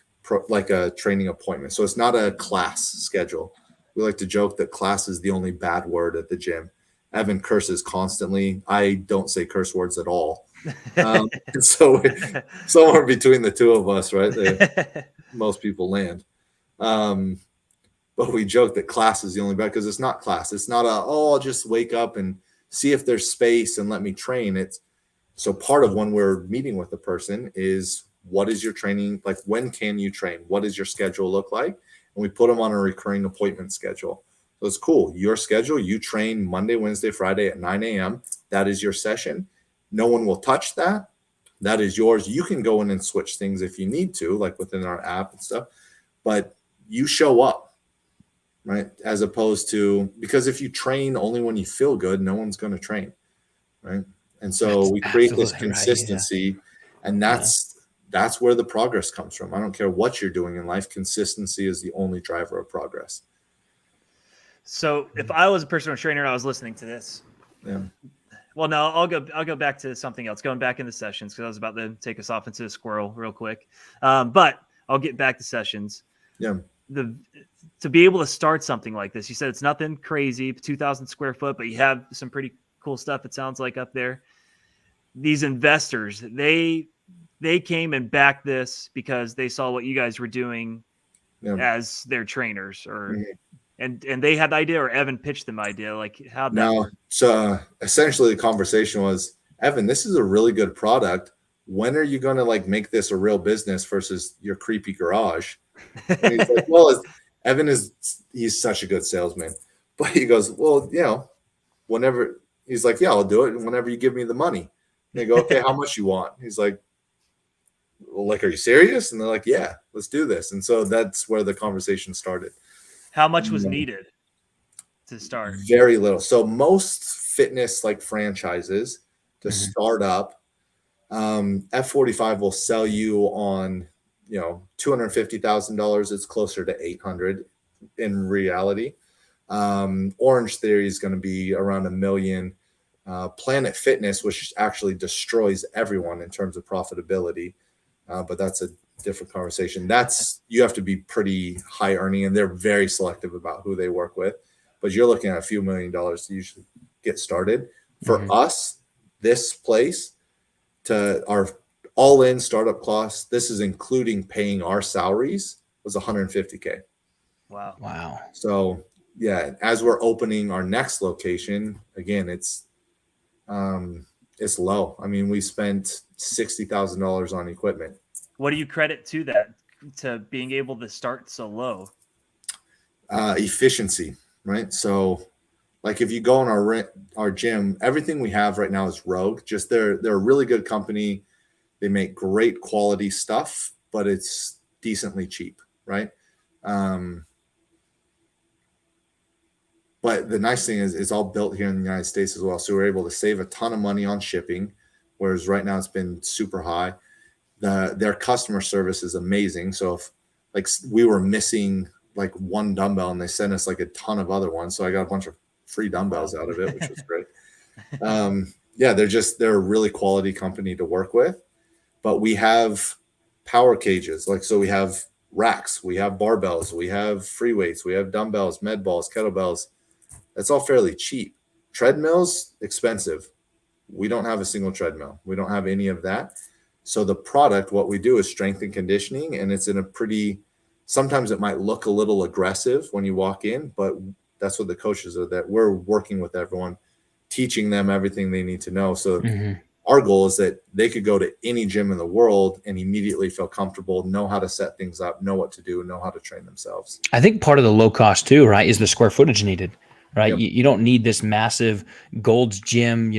like a training appointment. So it's not a class schedule. We like to joke that class is the only bad word at the gym. Evan curses constantly. I don't say curse words at all. And so somewhere between the two of us, right? Most people land. But we joke that class is the only bad, because it's not class. It's not I'll just wake up and see if there's space and let me train. So part of when we're meeting with a person is, what is your training? Like, when can you train? What does your schedule look like? And we put them on a recurring appointment schedule. So it's cool. Your schedule, you train Monday, Wednesday, Friday at 9 a.m. That is your session. No one will touch that. That is yours. You can go in and switch things if you need to, like within our app and stuff, but you show up, right? As opposed to, because if you train only when you feel good, no one's going to train, right? And so we create this consistency, and that's where the progress comes from. I don't care what you're doing in life. Consistency is the only driver of progress. So if I was a personal trainer, I was listening to this. Yeah. Well, no, I'll go back to something else. Going back into sessions, because I was about to take us off into a squirrel real quick. But I'll get back to sessions. Yeah. To be able to start something like this, you said it's nothing crazy, 2,000 square foot, but you have some pretty cool stuff, it sounds like, up there. These investors, they came and backed this because they saw what you guys were doing as their trainers, or and they had the idea, or Evan pitched them idea. Like, how'd that work? So essentially the conversation was, Evan, this is a really good product. When are you going to make this a real business versus your creepy garage? And he's like, well, Evan he's such a good salesman, but he goes, well, whenever, he's like, yeah, I'll do it. And whenever you give me the money. And they go, okay, how much you want? He's like, well, are you serious? And they're like, yeah, let's do this. And so that's where the conversation started. How much was needed to start? Very little. So most fitness franchises to start up, F45 will sell you on, $250,000. It's closer to 800 in reality. Orange Theory is going to be around $1 million. Planet Fitness, which actually destroys everyone in terms of profitability, but that's a different conversation. You have to be pretty high earning, and they're very selective about who they work with. But you're looking at a few $1 million to usually get started. For us, this place, to our all-in startup costs, this is including paying our salaries, was $150K. Wow. So yeah, as we're opening our next location, again, it's low. I mean, we spent $60,000 on equipment. What do you credit to that, to being able to start so low? Efficiency, right? So like if you go in our gym, everything we have right now is Rogue. Just they're a really good company. They make great quality stuff, but it's decently cheap, right? But the nice thing is it's all built here in the United States as well. So we're able to save a ton of money on shipping, whereas right now it's been super high. Their customer service is amazing. So if like we were missing like one dumbbell and they sent us like a ton of other ones. So I got a bunch of free dumbbells out of it, which was great. Yeah, they're a really quality company to work with. But we have power cages. Like, so we have racks, we have barbells, we have free weights, we have dumbbells, med balls, kettlebells. That's all fairly cheap. Treadmills, expensive. We don't have a single treadmill. We don't have any of that. So the product, what we do is strength and conditioning, and it's in a pretty, sometimes it might look a little aggressive when you walk in, but that's what the coaches are, that we're working with everyone, teaching them everything they need to know. So our goal is that they could go to any gym in the world and immediately feel comfortable, know how to set things up, know what to do, know how to train themselves. I think part of the low cost too, right, is the square footage needed, right? Yep. You don't need this massive Gold's Gym,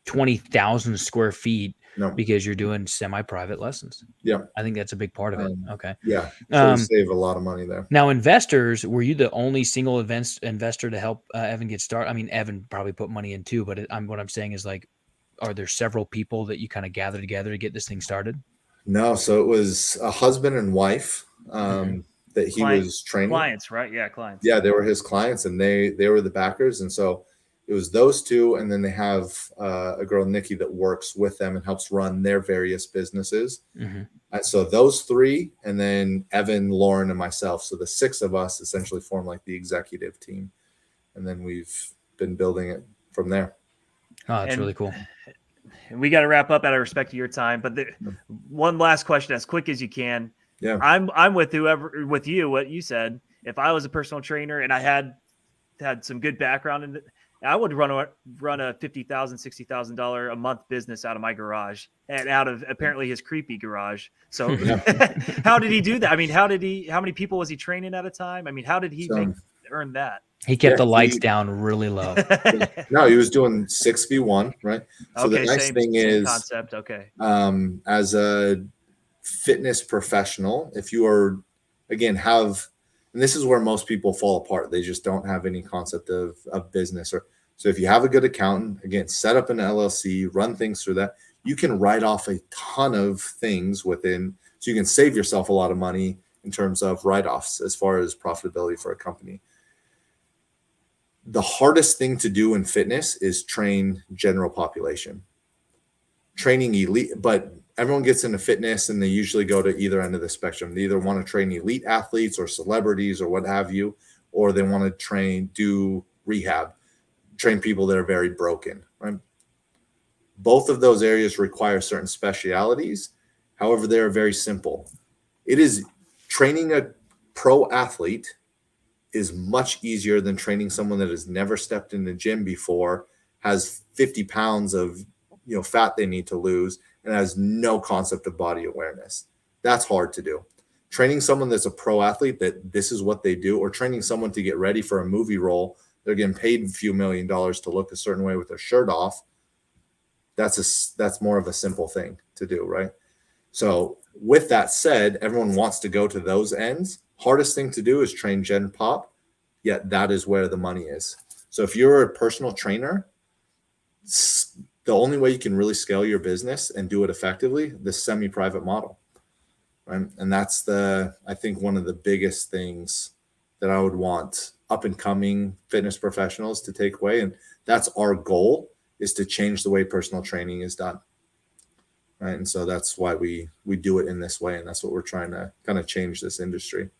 20,000 square feet because you're doing semi-private lessons. Yeah. I think that's a big part of it. Okay. Yeah. So we save a lot of money there. Now, investors, were you the only single investor to help Evan get started? I mean, Evan probably put money in too, but what I'm saying is, like, are there several people that you kind of gather together to get this thing started? No. So it was a husband and wife that he was training. Clients, right? Yeah, clients. Yeah, they were his clients, and they were the backers. And so it was those two, and then they have a girl, Nikki, that works with them and helps run their various businesses. And so those three, and then Evan, Lauren, and myself. So the six of us essentially form like the executive team. And then we've been building it from there. Oh, that's really cool. We got to wrap up out of respect to your time, but one last question, as quick as you can. Yeah, I'm with you. What you said. If I was a personal trainer and I had some good background in it, I would run a $50,000, $60,000 a month business out of my garage and out of apparently his creepy garage. So how did he do that? I mean, how many people was he training at a time? I mean, how did he earn that? He kept the lights down really low. No, he was doing 6v1, right? So the nice thing is concept. Okay. As a fitness professional, if you are, again, and this is where most people fall apart. They just don't have any concept of business. So if you have a good accountant, again, set up an LLC, run things through that, you can write off a ton of things within, so you can save yourself a lot of money in terms of write-offs as far as profitability for a company. The hardest thing to do in fitness is train general population. Training elite, but everyone gets into fitness and they usually go to either end of the spectrum. They either want to train elite athletes or celebrities or what have you, or they want to do rehab, train people that are very broken, right? Both of those areas require certain specialities. However, they're very simple. It is training a pro athlete is much easier than training someone that has never stepped in the gym before, has 50 pounds of fat they need to lose, and has no concept of body awareness. That's hard to do. Training someone that's a pro athlete that this is what they do, or training someone to get ready for a movie role, they're getting paid a few $1 million to look a certain way with their shirt off. That's more of a simple thing to do, right? So with that said, everyone wants to go to those ends. Hardest thing to do is train gen pop, yet that is where the money is. So if you're a personal trainer, the only way you can really scale your business and do it effectively, the semi-private model, right? And that's I think one of the biggest things that I would want up and coming fitness professionals to take away. And that's our goal, is to change the way personal training is done. Right. And so that's why we do it in this way. And that's what we're trying to kind of change this industry.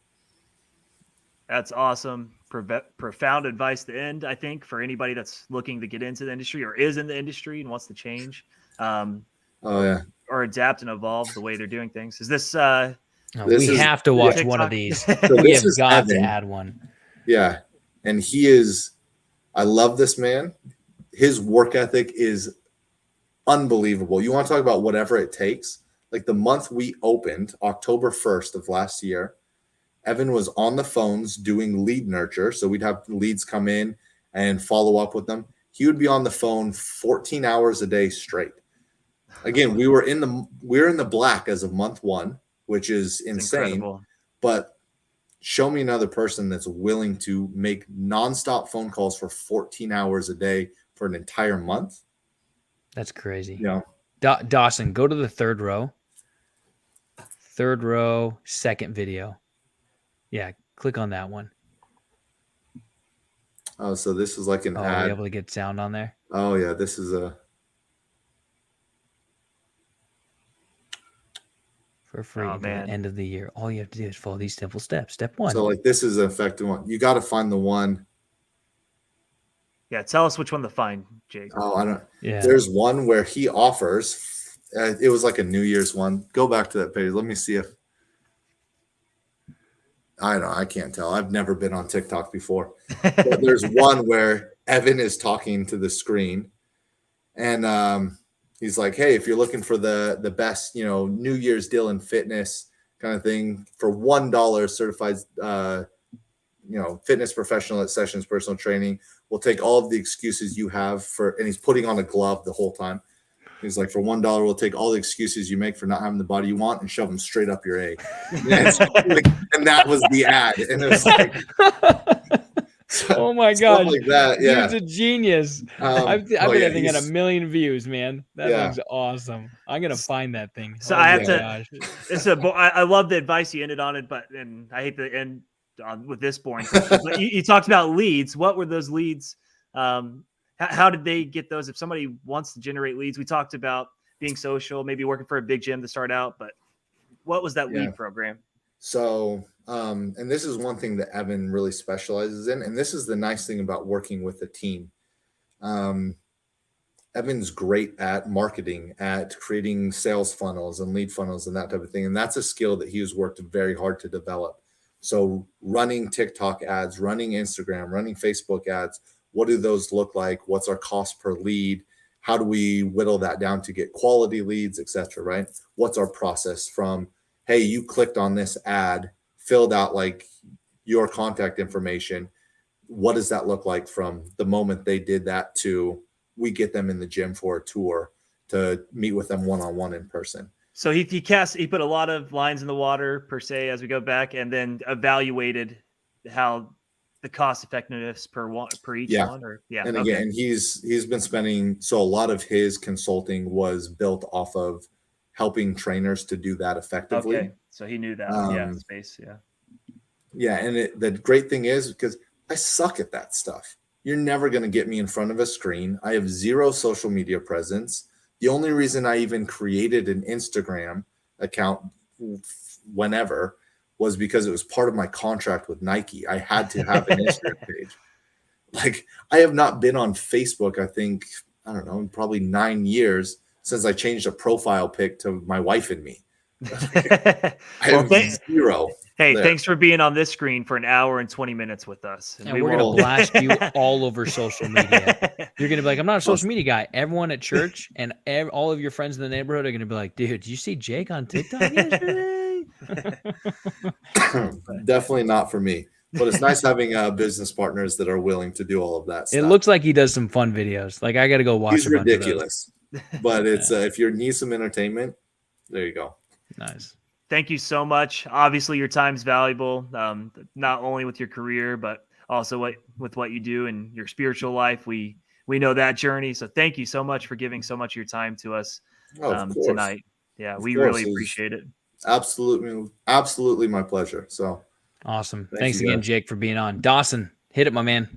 That's awesome. Profound advice to end, I think, for anybody that's looking to get into the industry or is in the industry and wants to change or adapt and evolve the way they're doing things. Is this we have to watch one of these. So we have got to add one. Yeah. And I love this man. His work ethic is unbelievable. You want to talk about whatever it takes? Like the month we opened, October 1st of last year, Evan was on the phones doing lead nurture. So we'd have leads come in and follow up with them. He would be on the phone 14 hours a day straight. Again, we're in the black as of month 1, which is insane. Incredible. But show me another person that's willing to make nonstop phone calls for 14 hours a day for an entire month. That's crazy. Yeah. Dawson, go to the third row. Third row, second video. Yeah, click on that one. Oh, so this is like an Are ad. we able to get sound on there? Oh yeah, this is a For free Oh, to the man. end of the year. All you have to do is follow these simple steps. Step 1. so like this is an effective one. You got to find the one. Yeah, tell us which one to find, Jake. Oh, I don't. Yeah. There's one where he offers. It was like a New Year's one. Go back to that page. Let me see if. I don't know. I can't tell. I've never been on TikTok before. But there's one where Evan is talking to the screen, and he's like, "Hey, if you're looking for the best, New Year's deal in fitness kind of thing, for $1 certified, fitness professional at Sessions Personal Training, we'll take all of the excuses you have for." And he's putting on a glove the whole time. He's like, "For $1, we'll take all the excuses you make for not having the body you want and shove them straight up your A." And that was the ad. And it was like, oh my stuff gosh. like that. Yeah. He's a genius. I bet that thing had a million views, man. That thing's awesome. I'm going to find that thing. So Oh I have my to. gosh. I love the advice you ended on it, and I hate to end with this boring question. But you talked about leads. What were those leads? How did they get those? If somebody wants to generate leads, we talked about being social, maybe working for a big gym to start out, but what was that lead program? So, and this is one thing that Evan really specializes in, and this is the nice thing about working with a team. Evan's great at marketing, at creating sales funnels and lead funnels and that type of thing. And that's a skill that he has worked very hard to develop. So running TikTok ads, running Instagram, running Facebook ads, what do those look like? What's our cost per lead? How do we whittle that down to get quality leads, et cetera, right? What's our process from, hey, you clicked on this ad, filled out like your contact information. What does that look like from the moment they did that to we get them in the gym for a tour to meet with them one-on-one in person? So he put a lot of lines in the water per se as we go back, and then evaluated how the cost effectiveness per each one. And again, he's been spending, so a lot of his consulting was built off of helping trainers to do that effectively. Okay, so he knew that space. And the great thing is, because I suck at that stuff, you're never going to get me in front of a screen. I have zero social media presence. The only reason I even created an Instagram account whenever was because it was part of my contract with Nike. I had to have an Instagram page. Like, I have not been on Facebook, I don't know, in probably 9 years since I changed a profile pic to my wife and me. I have zero. Hey, thanks for being on this screen for an hour and 20 minutes with us. And we're going to blast you all over social media. You're going to be like, I'm not a social media guy. Everyone at church and all of your friends in the neighborhood are going to be like, dude, did you see Jake on TikTok yesterday? Definitely not for me. But it's nice having business partners that are willing to do all of that stuff. It looks like he does some fun videos. Like, I got to go watch. He's ridiculous. But it's if you need some entertainment, there you go. Nice. Thank you so much. Obviously, your time's valuable, not only with your career, but also with what you do in your spiritual life. We know that journey. So thank you so much for giving so much of your time to us tonight. Yeah, we really appreciate it. Absolutely my pleasure. So awesome. Thanks again, Jake, for being on. Dawson, hit it, my man.